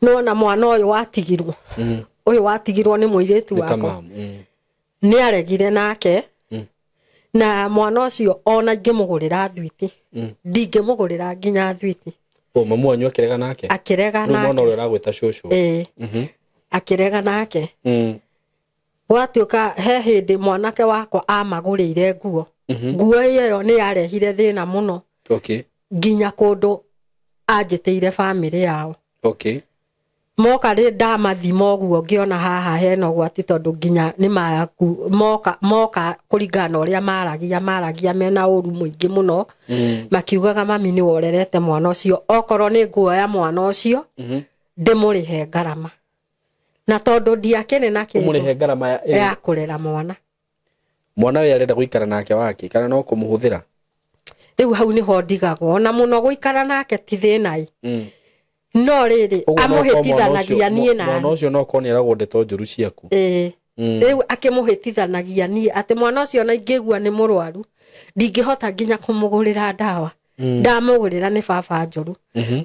no na mwana uyu watigirwo ni muiritu wako ni aregire nake na mwana ucio ona ngimugurira thwiti ndingimugurira nginya thwiti mamu wanyu akirega nake mwana uyu aragwita shushu akirega nake watuika he hindi mwanake wakwa amagurire nguo iyo ni yarehire thina muno nginya kundu anjiteire family yao moka ri ndamathima uguo ngiona haha hena gwati tondu nginya ni maku moka kuringana uria maragia mena uru muingi muno makiugaga mami ni worerete mwana ucio okoro ni nguoya mwana ucio ndimurihe ngarama na tondu ndiakene na kindu umurihe ngarama ya kurera mwana we arenda guikara nake wake kana no kumuhuthira riu hau ni ho ndigagwo na muno guikara nake ti thinai no riri amuhitithanagia nie na mwana ucio no koni aragwo ndeto njuru ciaku riu akimuhitithanagia nie ati mwana ucio na ingigua ni murwaru ndingihota nginya kumugurira ndawa ndamugurira ni baba njuru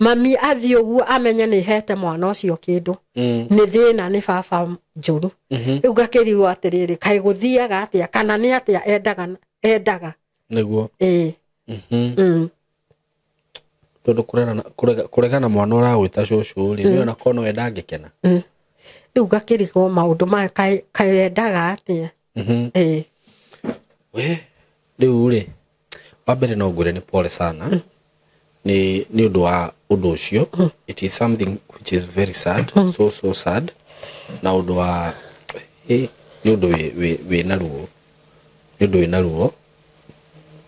mami athi uguo amenya ni hete mwana ucio kindu ni thina ni baba njuru riu gakirirwo atiriri kai guthiaga atia kana ni atia endaga niguo tondu kuregana mwana uragwita shushu ri ni ona kono wenda ngikena riu gakirigwo maundu ma kai endaga atia we riu ri wabere no ngure ni pole sana ni undu wa undu ucio it is something which is very sad so sad na undu wa ni undu we na ruo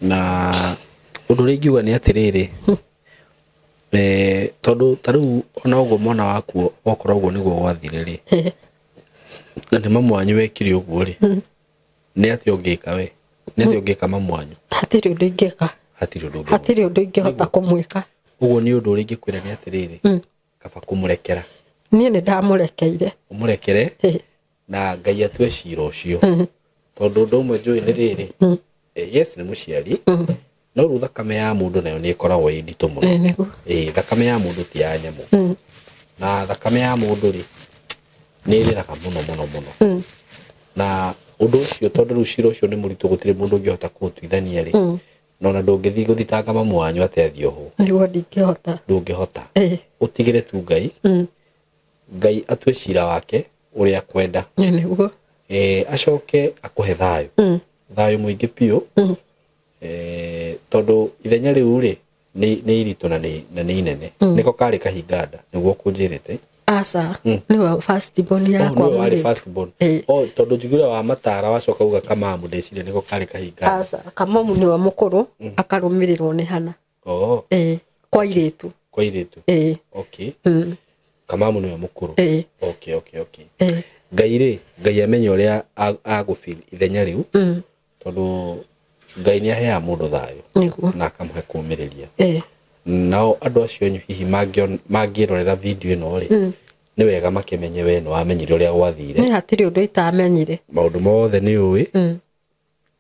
na undu ringiuga ni atiriri tondu tariu ona uguo mwana waku okora uguo niguo gwathire ri na ni mamu wanyu wekire uguo ri ni ati ungika we ni ati ungika mamu wanyu hatiri undu ingika hatiri undu ingihota kumwika uguo ni undu ringi kwira ni atiriri kaba kumurekera ni ndamurekeire umurekere na Ngai atwe cira ucio tondu undu umwe njui ni riri yes ni muciari no ru thakame ya mundu nayo ni ikoragwo indito muno thakame ya mundu ti ya nyamu na thakame ya mundu ri ni iriraga muno na undu ucio tondu ru cira ucio ni muritu gutire mundu ngihota kutuithania ri no na ndungithi guthitanga mamu wanyu atethi oho niguo ndungihota utigire tu Ngai atwe cira wake uria kwenda niguo acoke akuhe thayo muingi piu tondu ithenya riu ri ni iritu na ni inene niko kari kahinganda niguo kunjirite asa niwe first born yakwa mwiri first born tondu njugire wa matara wacoka uga kamamu ndecire niko kari kahinganda asa kamamu niwe mukuru akarumirirwo ni hana kwa iritu okay kamamu niwe mukuru okay Ngai amenye uria agufeel ithenya riu tondu Ngai ni ahea mundu thayo na akamuhe kumiriria nao andu acio nyu hihi mangirorera video ino ri ni wega makimenye we no wamenyire uria gwathire ni hatiri undu itamenyire maundu mothe ni uwi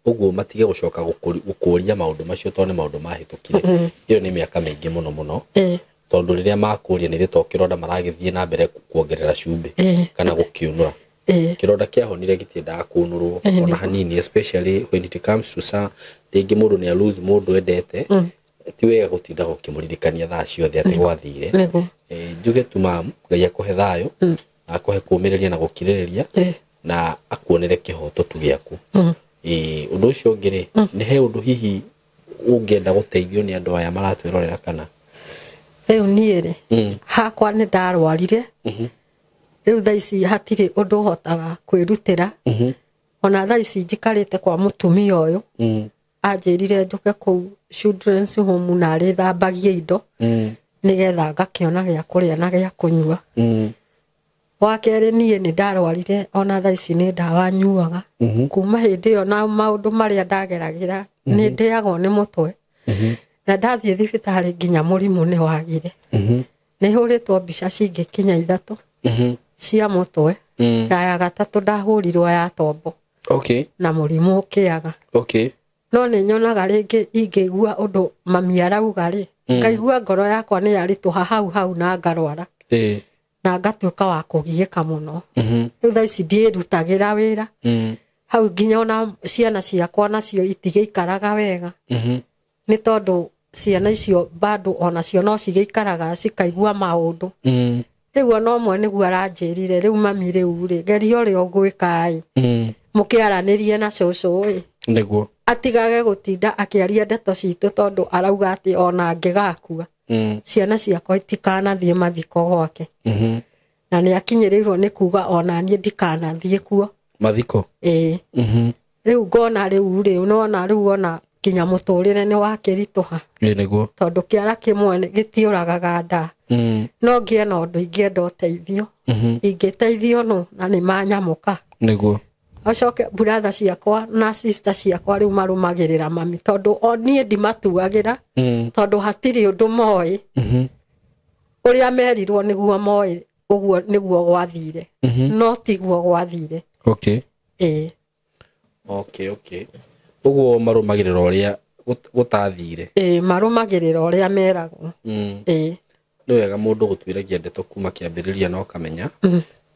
uguo matige gucoka gukuria maundu macio tondu maundu mahitukire iyo ni miaka mingi muno tondu riria makuria ni ritokironda maragithie na mbere kuongerera cumbi kana gukiunura kironda kiahonire gitiendaga kunurwo ona hanini especially when it comes to sa ringi mundu ni lose mundu endete ti wega gutinda gukimuririkania thaa ciothe ati gwathire njuge tu mam Ngai akuhe thayo akuhe kumiriria na gukiririria na akuonere kihoto tu giaku undu ucio ngiri ni he undu hihi ungienda guteithio ni andu aya maratwirorera kana riu niere hakwa ni ndarwarire riu thaici hatire undu hotaga kwirutira ona thaici njikarite kwa mutumia uyu anjirire njuke ku children's home na ri thambagia indo nigetha ngakiona gya kuria na gya kunyua wakere nie ni ndarwarire ona thaici ni ndawa nyuaga kuma hindi yo na maundu maria ndageragira ni ndiagwo ni mutwe na ndathie thibitari nginya murimu ni wagire ni huritwo mbica cingikinya 3 cia mutwe ya gatatu ndahurirwo ya tombo na murimu ukiaga no ni nyonaga ringi ingigua undu mami arauga ri ngaigua ngoro yakwa ni yarituha hau na ngarwara na ngatuika wa kugiika muno riu thaici ndirutagira wira hau nginya ona ciana ciakwa nacio itigeikaraga wega ni tondu ciana icio bado ona cio no cigeikaraga cikaigua maundu riu ona mwe niguo aranjirire riu mami riu ri gerio ri ogwika ai mukiaranirie na cucu niguo atigage gutinda akiaria ndeto citu tondu arauga ati ona ngigakua ciana ciakwa itikanathie mathiko gwake na ni akinyirirwo ni kuga ona nie ndikanathie kuo mathiko riu ngona riu ri nona riu ona kinya muturire ni wakirituha niguo tondu kiara kimwe gitiuragaga nda no ngiena undu ingienda uteithio ingiteithio no na ni manyamuka niguo acoke brother ciakwa na sister ciakwa riu marumagirira mami tondu oni ndimatuagira tondu hatiri undu moi uria merirwo niguo moi uguo niguo gwathire no tiguo gwathire uguo marumagirira uria gutathire marumagirira uria meragwo ni wega mundu gutwiragia ndeto kuma kiambiriria no kamenya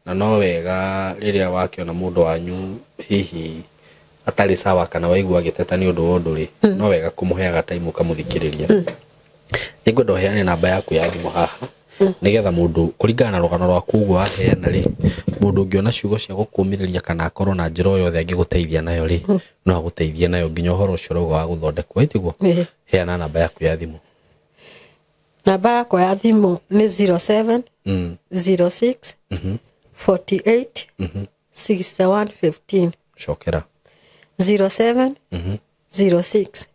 na no wega riria wakiona mundu wanyu hihi atari sawa kana waigua giteta ni undu wondu ri no wega kumuheaga time ukamuthikiriria ningwenda uheane namba yaku ya thimu haha nigetha mundu kuringana na rugano rwaku gwa heana ri mundu ungiona ciugo cia gukumiriria kana akorwo na njira yothe angiguteithia nayo ri no aguteithie nayo nginya uhoro ucio rogo wa guthondekwo itiguo heana namba yaku ya thimu namba yakwa ya thimu ni 07 06 48 61 15 shokera 07 06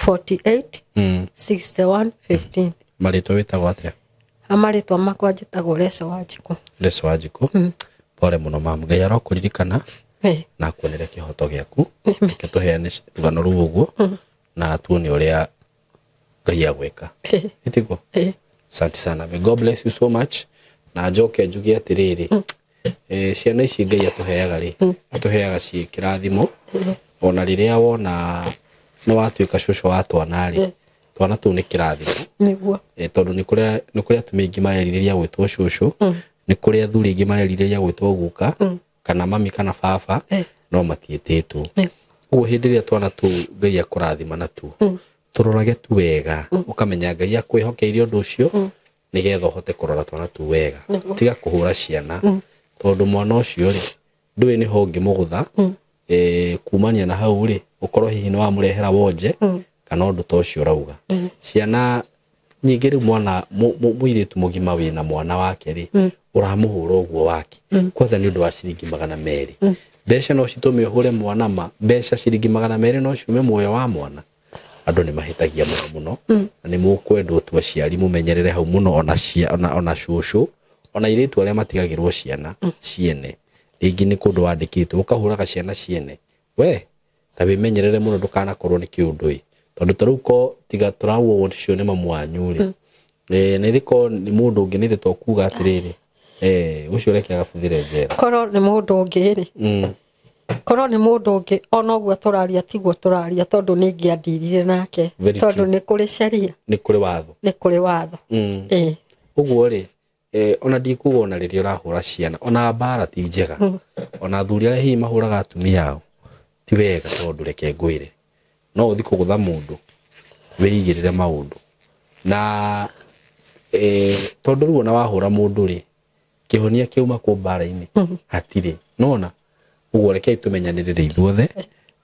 48 61 15 marito witagwo atia amaritwa makwa njitagwo Leso Wanjiku pole muno mamu Ngai arokuririkana na kuonere kihoto giaku tuheane rugano ru uguo na tuone uria Ngai agweka itiguo asante sana may God bless you so much na njoke njugie atiriri ciana ici Ngai atuheaga ri atuheaga ci kirathimo ona riria wona no watuika cucu wa twana ri twana tu ni kirathimo niguo tondu ni kuria tumingi mareriria gwitwo cucu ni kuria thuri ingi mareriria gwitwo guka kana mami kana baba no matietitwo uguo hindi ria twana tu Ngai akurathima na tu turorage tu wega ukamenya Ngai akwihokeirie undu ucio nigetha uhote kurora twana tu wega tiga kuhura ciana tondu mwana ucio ri ndui ni hongi mugutha kumania na hau ri ukorwo hihi no amurehera wonje kana undu to ucio rauga ciana nyingi ri mwana muiritu mugima wina mwana wake ri uramuhura uguo wake kwanza ni undu wa ciringi 200 besha no citume hure mwana ma besha ciringi 200 no ciume muoyo wa mwana andu ni mahitagia muno na ni mukwendwo tu aciari mumenyerere hau muno ona cucu ona iritu aria matigagirwo ciana ciene ringi ni kundu wandikitwo ukahuraga ciana ciene we ta bimenyerere muno ndukana korwo ni kiundui tondu taruko tiga turawo wonde cio ni mamu wanyu ri na ithiko ni mundu ungi nithe to kuga atiriri ucio reke agabuthire njera korwo ni mundu ungi ri korwo ni mundu ungi ona uguo turaria tiguo turaria tondu ni ngiandirire nake tondu ni kuri sheria ni kuri watho uguo ri ona ndikuga ona riria urahura ciana ona mbara ti njega ona thuri aria hihi mahuraga atumia ao ti wega tondu reke ngwire no uthi kugutha mundu wiyigirire maundu na tondu ruo na wahura mundu ri kihonia kiuma ku mbara-ini hatiri nona uguo reke tumenyanirire ithuothe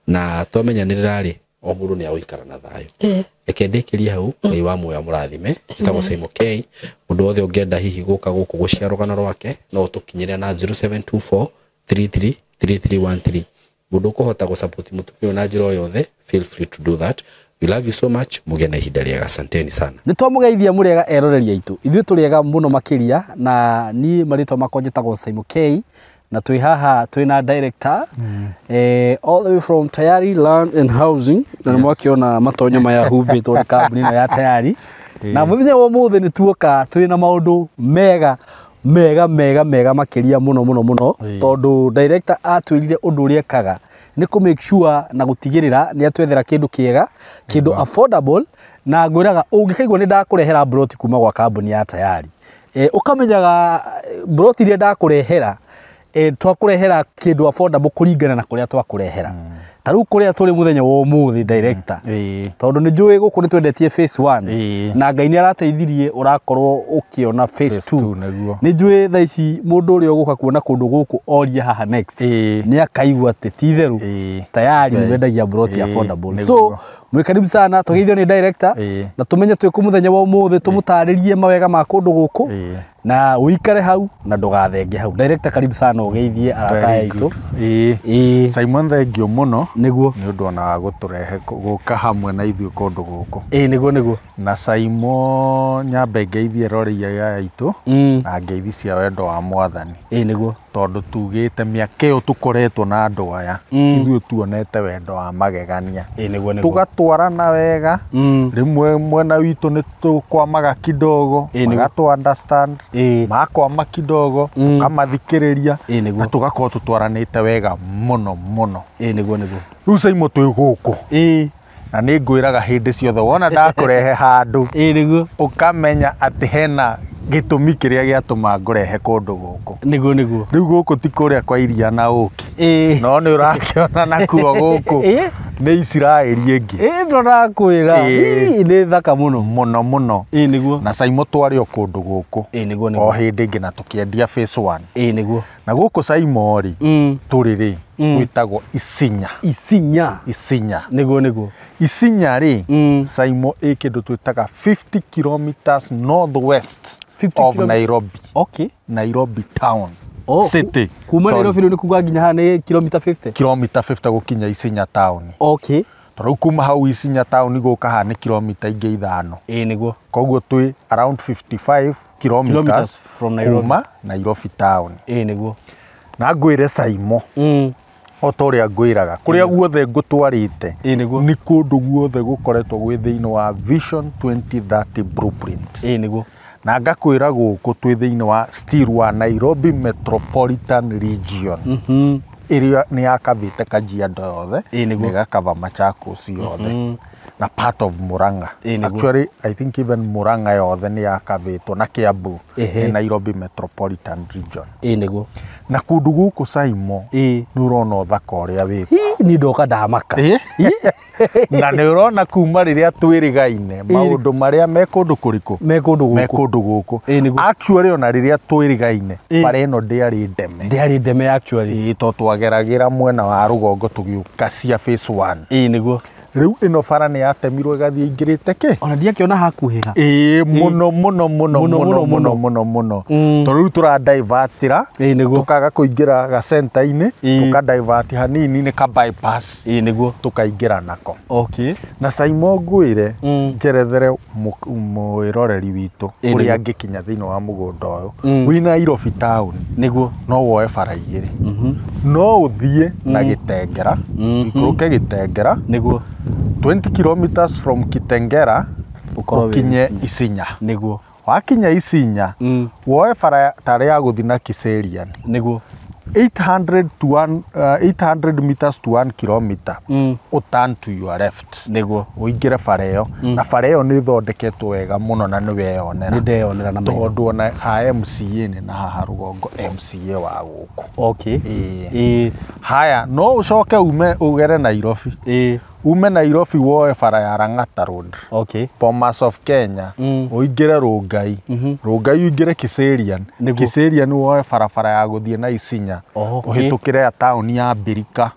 na twamenyanirira ri o mundu ni agũikara na thayo reke ndĩkĩrie hau Ngai wa muoyo mũrathime njĩtagwo Simon K mundu othe ũngĩenda hihi gũka gũkũ gũcia rũgano rwake no ũtũkinyĩre na 0724 333313 mundu ũkũhota gũsupport mũtumia na njĩra yothe feel free to do that. We love you so much. Mugena ihinda rĩega, asanteni sana. Nitwamugeithia murega eroreri aitu. Ithuĩ tũrĩega mũno makĩria na ni marĩtwa makwa njĩtagwo Simon K na twĩ haha twĩna director all the way from Tayari Land and Housing na mwakiona matonyo maya humbĩtwo nĩ kambuni ya Tayari na mũthenya wa ũmũthĩ nĩ tuoka twĩna maũndũ mega makĩria mũno tondũ director atwĩrire ũndũ ũrĩa ekaga ni ku make sure na gutigirira ni atwethera kindu kiega kindu affordable na ngwiraga ungikaigwa ni ndakurehera broti kuma gwa kambuni ya Tayari ukamenyaga broti ile ndakurehera twakurehera kindu affordable kuringana na kuria twakurehera taru kuria turi muthenya wa umuthi director tondu ni njui guku ni twendetie phase 1 na Ngai ni arateithirie urakorwo ukiona phase 2 ni njui tha ici mundu uri uguka kuona kundu guku oria haha next ni akaigwa ati titheru Tayari ni wendagia broti affordable so mwikaribu sana tugeithio ni director na tumenye twi ku muthenya wa umuthi tumutaririe mawega ma kundu guku na uikare hau na ndugathenge hau director karibu sana ugeithie arata aitu Simon thengio muno niguo ni undu ona guturehe guka hamwe na ithuĩ kundu guku niguo na Simon nyambe ngeithie roria aitu na ngeithi cia wendo wa mwathani niguo tondu tugite miaka iyo tukoretwo na andu aya ithuĩ tuonete wendo wa magegania niguo tugatwarana wega rimwe mwena witu ni tukwamaga kidogo magatu understand makwama kidogo kamathikiriria na tugakorwo tutwaranite wega muno niguo riu Simon twi guku na ni ngwiraga hindi ciothe wona ndakurehe handu niguo ukamenya ati hena gitumi kiria giatuma ngurehe kundu guku niguo riu guku ti kuria kwa iria na uki no ni urakiona nakuo guku ni Israeli ingi ndo nakwira ni thaka muno niguo na Simon twari o kundu guku niguo o hindi ingi na tukiendia phase 1 niguo na guku Simon ri turiri gwitagwo Isinya niguo Isinya ri Simon kindu twitaga 50 kilometers northwest of Nairobi. Nairobi town city kuma Nairobi ni kuga nginya ha ni kilomita 50 kilomita 50 gukinya Isinya town toro kuma hau Isinya town guka ha ni kilomita ingi 5 niguo koguo twi around 55 kilometers from Nairobi Nairobi town niguo na ngwire Simon o toria ngwiraga kuria guothe ngutwarite ni kundu guothe gukoretwo gwi thiini wa Vision 2030 blueprint niguo na ngakwira guku twi thiini wa still wa Nairobi metropolitan region area ni yakavite Kajiado yothe ni gakava Machakos yothe na part of Murang'a actually I think even Murang'a yothe ni yakavitwo na Kiambu ni Nairobi metropolitan region niguo na kundu guku Simon ni urona thaka uria wi ni ndoka ndamaka na ni urona kuma riria twirigaine maundu maria me kundu kuriku me kundu guku actually ona riria twirigaine bara ino ndiari ndeme actually to twageragira mwena wa rugongo tugiuka cia phase 1 niguo riu ino bara ni yatemirwo igathie ingirite ki ona ndiakiona hakuhiga muno to riu tura divertira tukaga kuingira ga center-ini tuka divert hanini ni ka bypass niguo tukaingira nako na Simon ngwire njerethere mwiroreri witu uria ngikinya thiini wa mugunda uyu wi Nairobi town niguo no woe bara igiri no uthie na Gitengera ikuruke Gitengera niguo 20 kilometers from Kitengera ukinye Isinya niguo wakinya Isinya woe bara tare ya guthina Kiserian niguo 800 meters to 1 kilometer uturn to your left niguo uingire bara iyo na bara iyo ni thondeketwo wega muno na ni weyonera ni ndeyonera na tondu ona ha MCA ni na ha rugongo MCA wa guku haya no ucoke ume ugere Nairobi ume Nairobi woe bara ya Lang'ata Road, Okay. Bomas of Kenya, uingire Rongai, Rongai uingire Kiserian, Kiserian woe bara ya guthie na Isinya, uhitukire ya town ya Mbirika,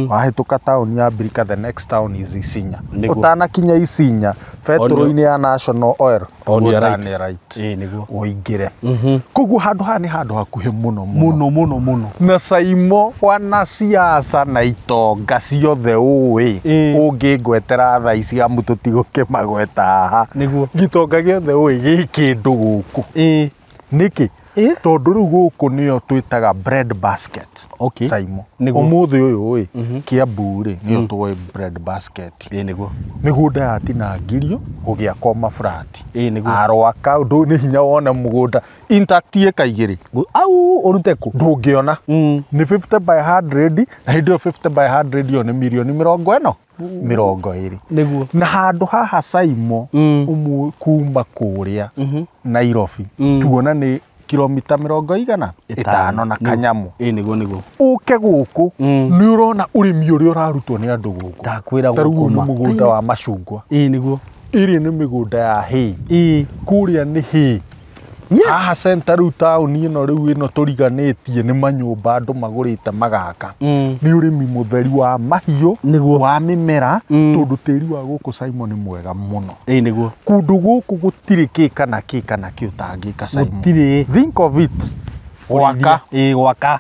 wahituka town ya Mbirika, the next town is Isinya. Utanakinya Isinya, betro-ini ya National Oil, on your right. Niguo. Uingire. Koguo handu haha ni handu hakuhi muno muno. Na Saimo wanasiasa na itonga ciothe uwi ungingwetera thaa ici amu tutigukimagweta haha niguo gitonga giothe uwi gikindu guku niki tondu riu guku nio twitaga bread basket. Okay. Saimo umuthi uyu uwi Kiambu ri nio twi bread basket niguo migunda yatinangirio gugiakwo mafurati niguo arwaka ndu ni hinya wona mugunda intact ikaigiri au urute ku ndungiona ni 50 by 100 na hindio 50 by 100 yo ni milioni 20 niguo na handu haha Saimo umwe kuma kuria Nairobi tuona ni kilomita 500 na kanyamu niguo uke guku ni urona urimi uri urarutwo ni andu guku takwira guku mugunda wa macungwa niguo iri ni migunda ya hii kuria ni hii haha center riu tauni ino riu ino turiganitie ni manyumba andu magurite magaka ni urimi mutheri wa mahiu wa mimera tondu tiri wa guku Saimo ni mwega muno niguo kundu guku gutiri kikana kiutangika Saimo gutiri think of it gwaka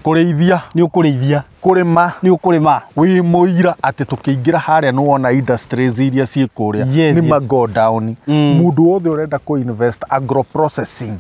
kureithia ni ukureithia kurima ni ukurima wi muira ati tukiingira haria no wona industries iria ci kuria ni mago down mundu wothe urenda ku invest agro processing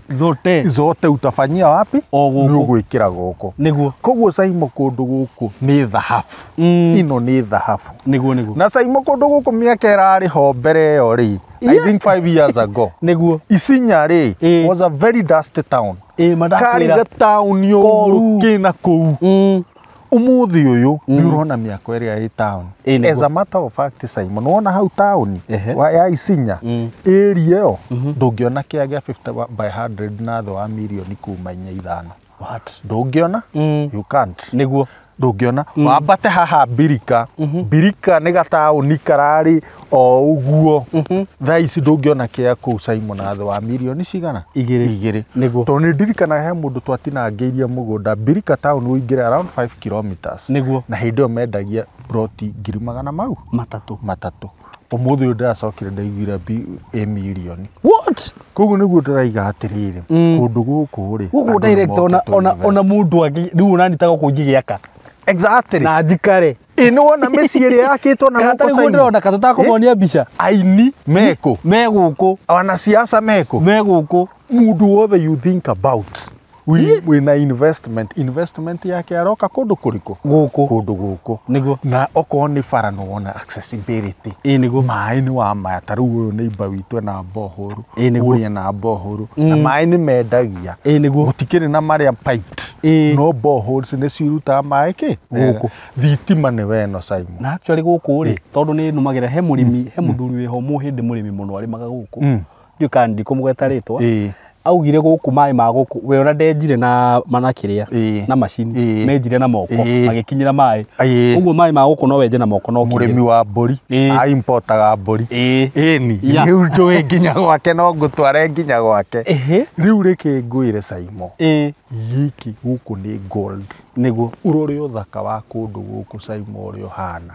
zote utafanyia wapi ni ugwikira goko niguo koguo Saimo kundu guku ni dhahafu ino ni dhahafu niguo na Saimo kundu guku miaka irari ho mbere yo ri I think 5 years ago niguo Isinya ri was a very dusty town madakwira town yo kina ku umuthi uyu ni urona miako area ya town as a matter of fact Saimo nona hau town ya Isinya area yo ndungiona kiagia 50 by 100 na tho wa milioni kuma 5 what ndungiona you can't niguo ndungiona wambate haha Mbirika ni gatauni karari o uguo thaa ici ndungiona kia ku Saimo na tho wa milioni cigana igiri niguo to ni ndirikana he mundu twatinangiirie mugunda Mbirika town uingire around 5 kilometers niguo na hindio mendagia broti 100,000 mau matatu umuthi uyu ndiracokire ndaiguire milioni what koguo niguo ndiraiga atiriri kundu guku ri guku direct ona mundu angi riu unanitaga kungigiaka exactly na njikare ino wona meci iri yakitwo na guku Saimo ndona katutakumonia mbica aini meguku wana siasa meguku mundu wothe you think about we na investment yake aroka kundu kuriku kundu guku niguo na oko ni bara no wona accessibility niguo mai ni wa maya taru uyu ni iba witu na bohoru uria na bohoru na mai ni mendagia niguo gutikiri na maria piped no boholes ni ciruta mai ki guku thitima ni weno Saimo na actually guku ri tondu ni numagira he murimi he muthuri we ho muhindi murimi muno ari maga guku you can ndikumugeta ritwa augire guku mai ma guku we ona ndenjire na manakiria na macini menjire na moko magikinyira mai uguo mai ma guku no wenje na moko no murimi wa mburi a importaga mburi ni riu njui nginya gwake no ngutware nginya gwake riu riki nguire Saimo giki guku ni gold niguo urore uthaka wa kundu guku Saimo uri uhana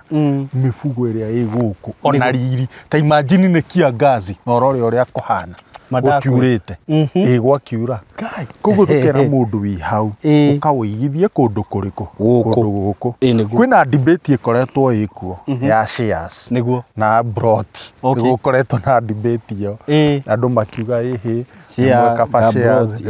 mifugo iria i guku ona riri ta imagine ni kiangazi na urore uria kuhana gukiurite gwakiura koguo tukera mundu wi hau ukawigithie kundu kuriku kundu guku kwina debate ikoretwo ikuo ya shares niguo na broti gukoretwo na debate yo andu makiuga ihi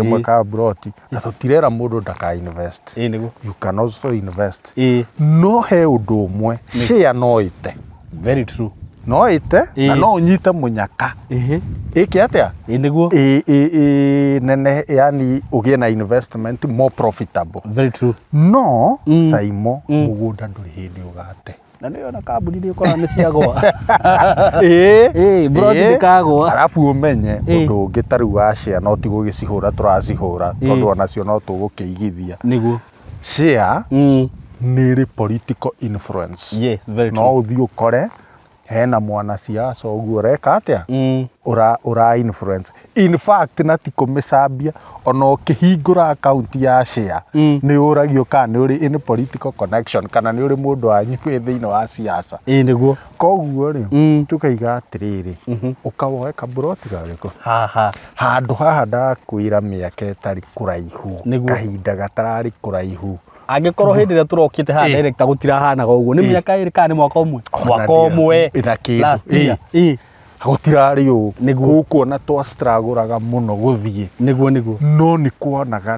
imwe ka broti na tutirera mundu ndaka invest niguo you can also invest no he undu umwe share no ite very true no ite na no unyite munyaka iki atia niguo nene yani ugie na investment more profitable very true no Saimo mugunda nduri hindi ugate na niyo na kabuni ni ukora ni ciagwa bro ndikagwa arafu umenye undu ungi tariu wa share no ti gugicihura turacihura tondu ona cio no tugukiigithia niguo share nĩ political influence. Yes, very true. No ũthiĩ ũkore hena mwana siasa ũguo ũreka atĩa ura influence. In fact na ti kũmĩcambia ona ũkĩhingũra account ya share nĩ ũragio kana nĩ ũrĩ in political connection kana nĩ ũrĩ mũndũ wanyu thĩinĩ wa siasa. Nĩguo. Koguo rĩ tukaiga atĩrĩrĩ ũkawoe kaburoti garĩkũ handũ haha ndakwĩra mĩaka ĩtarĩ kũraihu kahinda gatararĩ kũraihu angĩkorwo hĩndĩ ĩrĩa tũrokĩte haha director gũtirahanaga ũguo nĩ mĩaka ĩrĩ kana nĩ mwaka ũmwe last year gũtirarĩ ũũ gũkuona twastragũraga mũno gũthiĩ nĩguo no nĩ kuonaga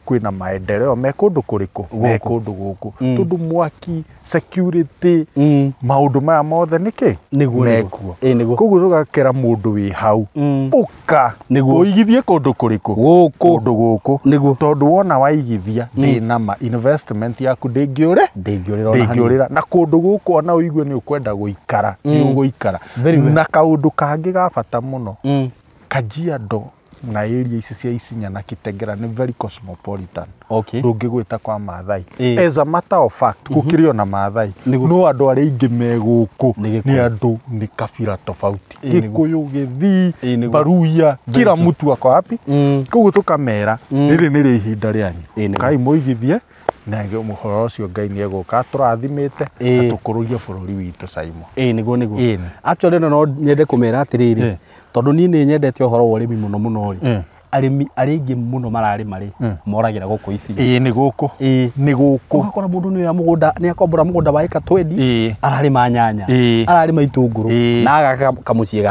kwĩna maendeleo me kũndũ kũrĩkũ me kũndũ gũkũ tondũ mwaki security maũndũ maya mothe nĩkĩ mekuo koguo tũgakera mũndũ wĩ hau ũka ũigithie kũndũ kũrĩkũ kũndũ gũkũ tondũ wona waigithia ndĩna investment yaku ndĩngĩũrĩra na kũndũ gũkũ ona ũigue nĩ ũkwenda gũikara nĩ ũgũikara na kaũndũ kangĩ ga bata mũno Kajiado na area ici cia Isinya na Kitengela nĩ very cosmopolitan. Ndũngĩgwĩta kwa Maathai. As a matter of fact, gũkĩrĩ ona Maathai no andũ arĩa aingĩ me gũkũ nĩ andũ nĩ kabira tofauti. Gĩkũyũ, Gĩthii, Baruya, kila mtu ako happy. Koguo tũkamera rĩrĩ nĩ ihinda rĩanyu. Kai mũigithie na mũhoro ũcio Ngai nĩ egũka tũrathimĩte na tũkũrũgia bũrũri witũ Saimo. Nĩguo. Actually no nyende kũmera atĩrĩrĩ tondũ niĩ nĩ nyendete ũhoro wa ũrĩmi mũno rĩ. Arĩmi arĩa aingĩ mũno mararĩma rĩ moragĩra gũkũ Isinya. Nĩ gũkũ. Ũgakora mũndũ nĩ oya mũgũnda nĩ akombora mũgũnda wa eka 20 ararĩma nyanya ararĩma itũngũrũ na agaka kamũciĩ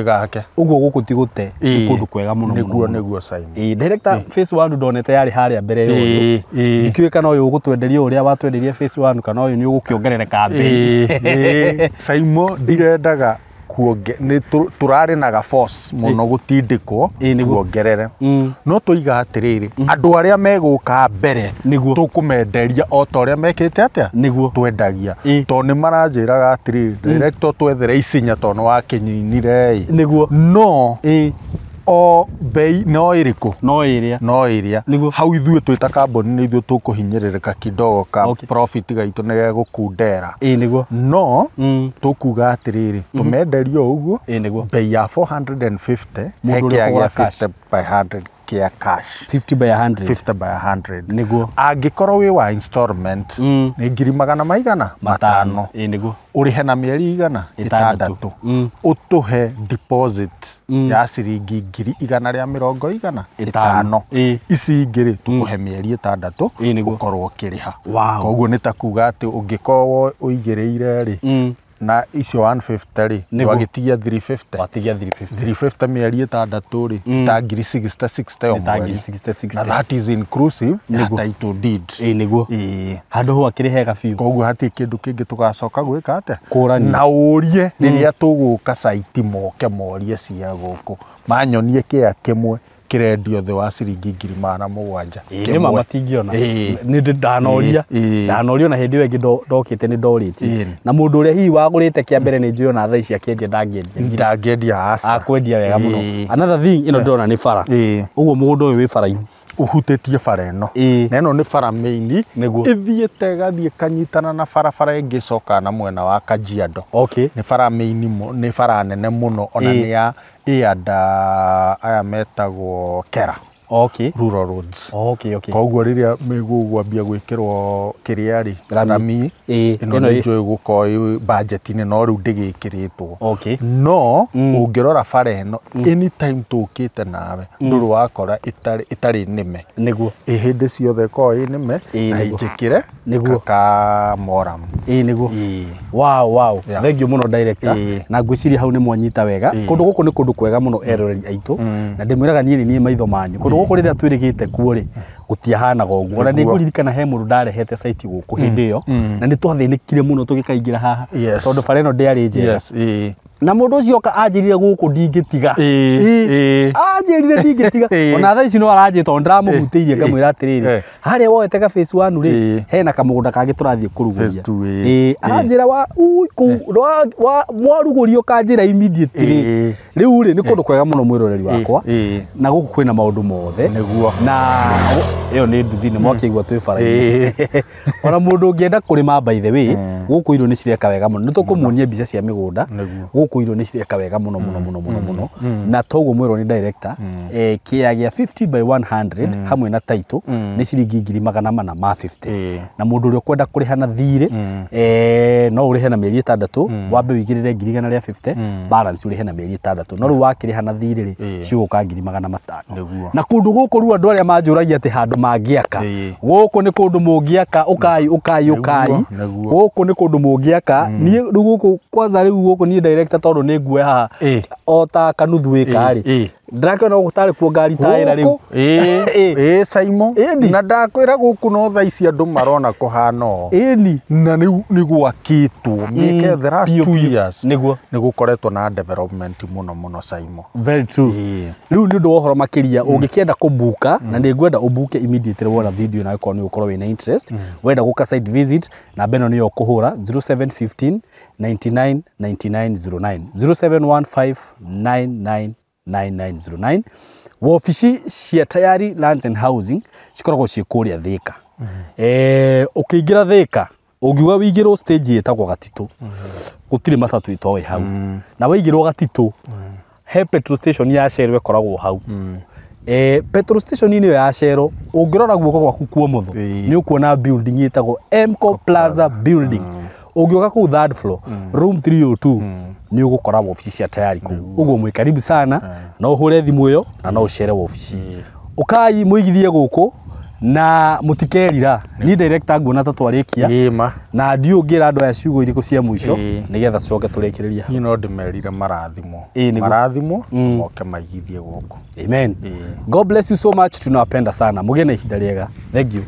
gake. Ũguo gũkũ ti gũte nĩ kũndũ kwega mũno. Nĩguo Saimo. Director phase 1 ndonete yarĩ harĩa mbere yothe. Ndikĩũĩ kana ũyũ ũgũtwenderia ũrĩa watwenderia phase 1 kana ũyũ nĩ ũgũkĩongerereka mbei. Saimo ndirendaga nĩ tũrarĩ na force mũno gũtindĩkwo kuongerere no tũiga atĩrĩrĩ andũ arĩa megũka mbere tũkũmenderia o ta ũrĩa mekĩte atĩa twendagia tondũ nĩ maranjĩraga atĩrĩrĩ director twethere Isinya tondũ nĩ wakĩnyinire no o bei no ĩrĩkũ no ĩrĩa hau ithuĩ twĩta kamboni nĩ ithuĩ tũkũhinyĩrĩrĩka kidogo ka profit gaitũ nĩ gegũkundera no tũkuga atĩrĩrĩ tũmenderio ũguo bei ya 450 hekĩagĩa 50 by 100 kia cash 50 by 100 nĩguo angĩkorwo wĩ wa installment nĩ ngiri magana maigana matano ũrĩhe na mĩeri igana 6 ũtũhe deposit ya ciringi ngiri 150 ici ingĩ tũkũhe mĩeri 6 ũkorwo ũkĩrĩha koguo nĩ ta kuga atĩ ũngĩkorwo ũigĩrĩire rĩ na icio 150 rĩ ndwagĩtigia 350 mĩeri 6 rĩ ta ngiri 60 o mweri na that is inclusive ya title deed handũ ho akĩrĩ hega biũ koguo hatirĩ kĩndũ kĩngĩ tũgacoka gwĩka atĩa na ũrie rĩrĩa tũgũka site moke morie cia gũkũ manyonie kĩa kĩmwe kirendio thĩ wa ciringi 7,000 kĩmwe matingĩona nĩ ndanoria na hĩndĩ ĩyo ĩngĩ ndokĩte nĩ ndorĩtie na mũndũ ũrĩa hihi wagũrĩte kĩa mbere nĩ njũĩ ona thaa ici akĩendia ndangĩendia akwendia wega mũno. Another thing ĩno ndĩrona nĩ bara ũguo mũgũnda ũyũ wĩ bara-inĩ ũhutĩtie bara ĩno na ĩno nĩ bara main ĩthiĩte ĩgathiĩ kanyitana na barabara ĩngĩ coka na mwena wa Kajiado. Nĩ bara main nĩ bara nene mũno ona nĩ ya aya metagwo Kera rural roads. Koguo rĩrĩa megũgwambia gwĩkĩrwo kĩrĩa rĩ rami ĩno nĩ njũĩ gũkorwo budget-inĩ no rĩu ndĩgĩkĩrĩtwo no ũngĩrora bara ĩno anytime tũkĩte nawe ndũrĩ wakora ĩtarĩ nĩme hĩndĩ ciothe korwo ĩ nĩme na injĩkĩre ka moram. Wow thank you mũno director na ngwĩciria hau nĩ mwanyita wega kũndũ gũkũ nĩ kũndũ kwega mũno eroreri aitũ na ndĩmwĩraga niĩ nĩ maitho manyu kũndũ gũkũ rĩrĩa twĩrĩgĩte kuo rĩ gũtiahanaga ũguo na nĩ ngũririkana he mũndũ ndarehete site gũkũ hĩndĩ ĩyo na nĩ twathĩnĩkire mũno tũgĩkaingĩra haha tondũ bara ĩno ndĩarĩ njega na mundu ucio oka anjirire guku ndingitiga anjirire ndingitiga ona thaa ici no aranjita ndiramugutiirie ngamwira atiriri haria woete ka phase 1 ri hena kamugunda kangi turathie kuruguria aranjira wa mwarugurio kanjira immediately riu ri ni kundu kwega muno mwiroreri wakwa na guku kwina maundu mothe na iyo ni nduthi ni mwakigwa twi bara-ini ona mundu ungienda kurima by the way guku irio ni cireka wega muno nitukumuonia mbica cia migunda guku irio ni cireka wega muno na toguo mwiro ni director kia gia 50 by 100 hamwe na title ni ciringi 450 na mundu uri kwenda kuriha na thiri no urihe na mieri 6 wambe wigirire 450 balance urihe na mieri 6 no ru wakiriha na thiri ri ciguka 500 na kundu guku ru andu aria manjuragia ati handu mangiaka guku ni kundu mungiaka ukai guku ni kundu mungiaka ni ru guku kwanza ri guku ni director tondu ni nguo haha ota kanuthu ika ri ndakona gutari kuo ngari taira riu Saimo na ndakwira guku no thaa ici andu marona kuhano na ni gwakitwo mieke the last 2 years ni gukoretwo na development muno Saimo. Very true. Riu ni ndu wohoro makiria ungikienda kubuka na ni ngwenda ubuke immediately wona video na ko ni ukorwo wina interest wenda guka site visit na beno niyo kuhura 0715 99 9909 0715 9909 wofici cia Tayari Lands and Housing cikoragwo cikuria Thika ukiingira Thika ungiuga wigirwo stage yetagwo Gatito gutire matatu itowe hau na waigirwo Gatito he petrol station ya Shell ikoragwo hau petrol station niyo ya Shell ungirora guoko gwaku kuo mutho ni ukuona building yetagwo Emco Plaza building ungioka ku third floor room 302 ni ugukora ofici cia Tayari ku uguo mwi karibu sana no hure thimu yo na no uchere ofici ukai muigithie guku na mutikerira ni director nguona tatwarikia na ndiungira andu aya ciugo iriku cia muico nigetha tucoke turekiriria ni no ndimerire marathimo moke maigithie guku. Amen. God bless you so much, tunawapenda sana, mugene ihinda riega. Thank you.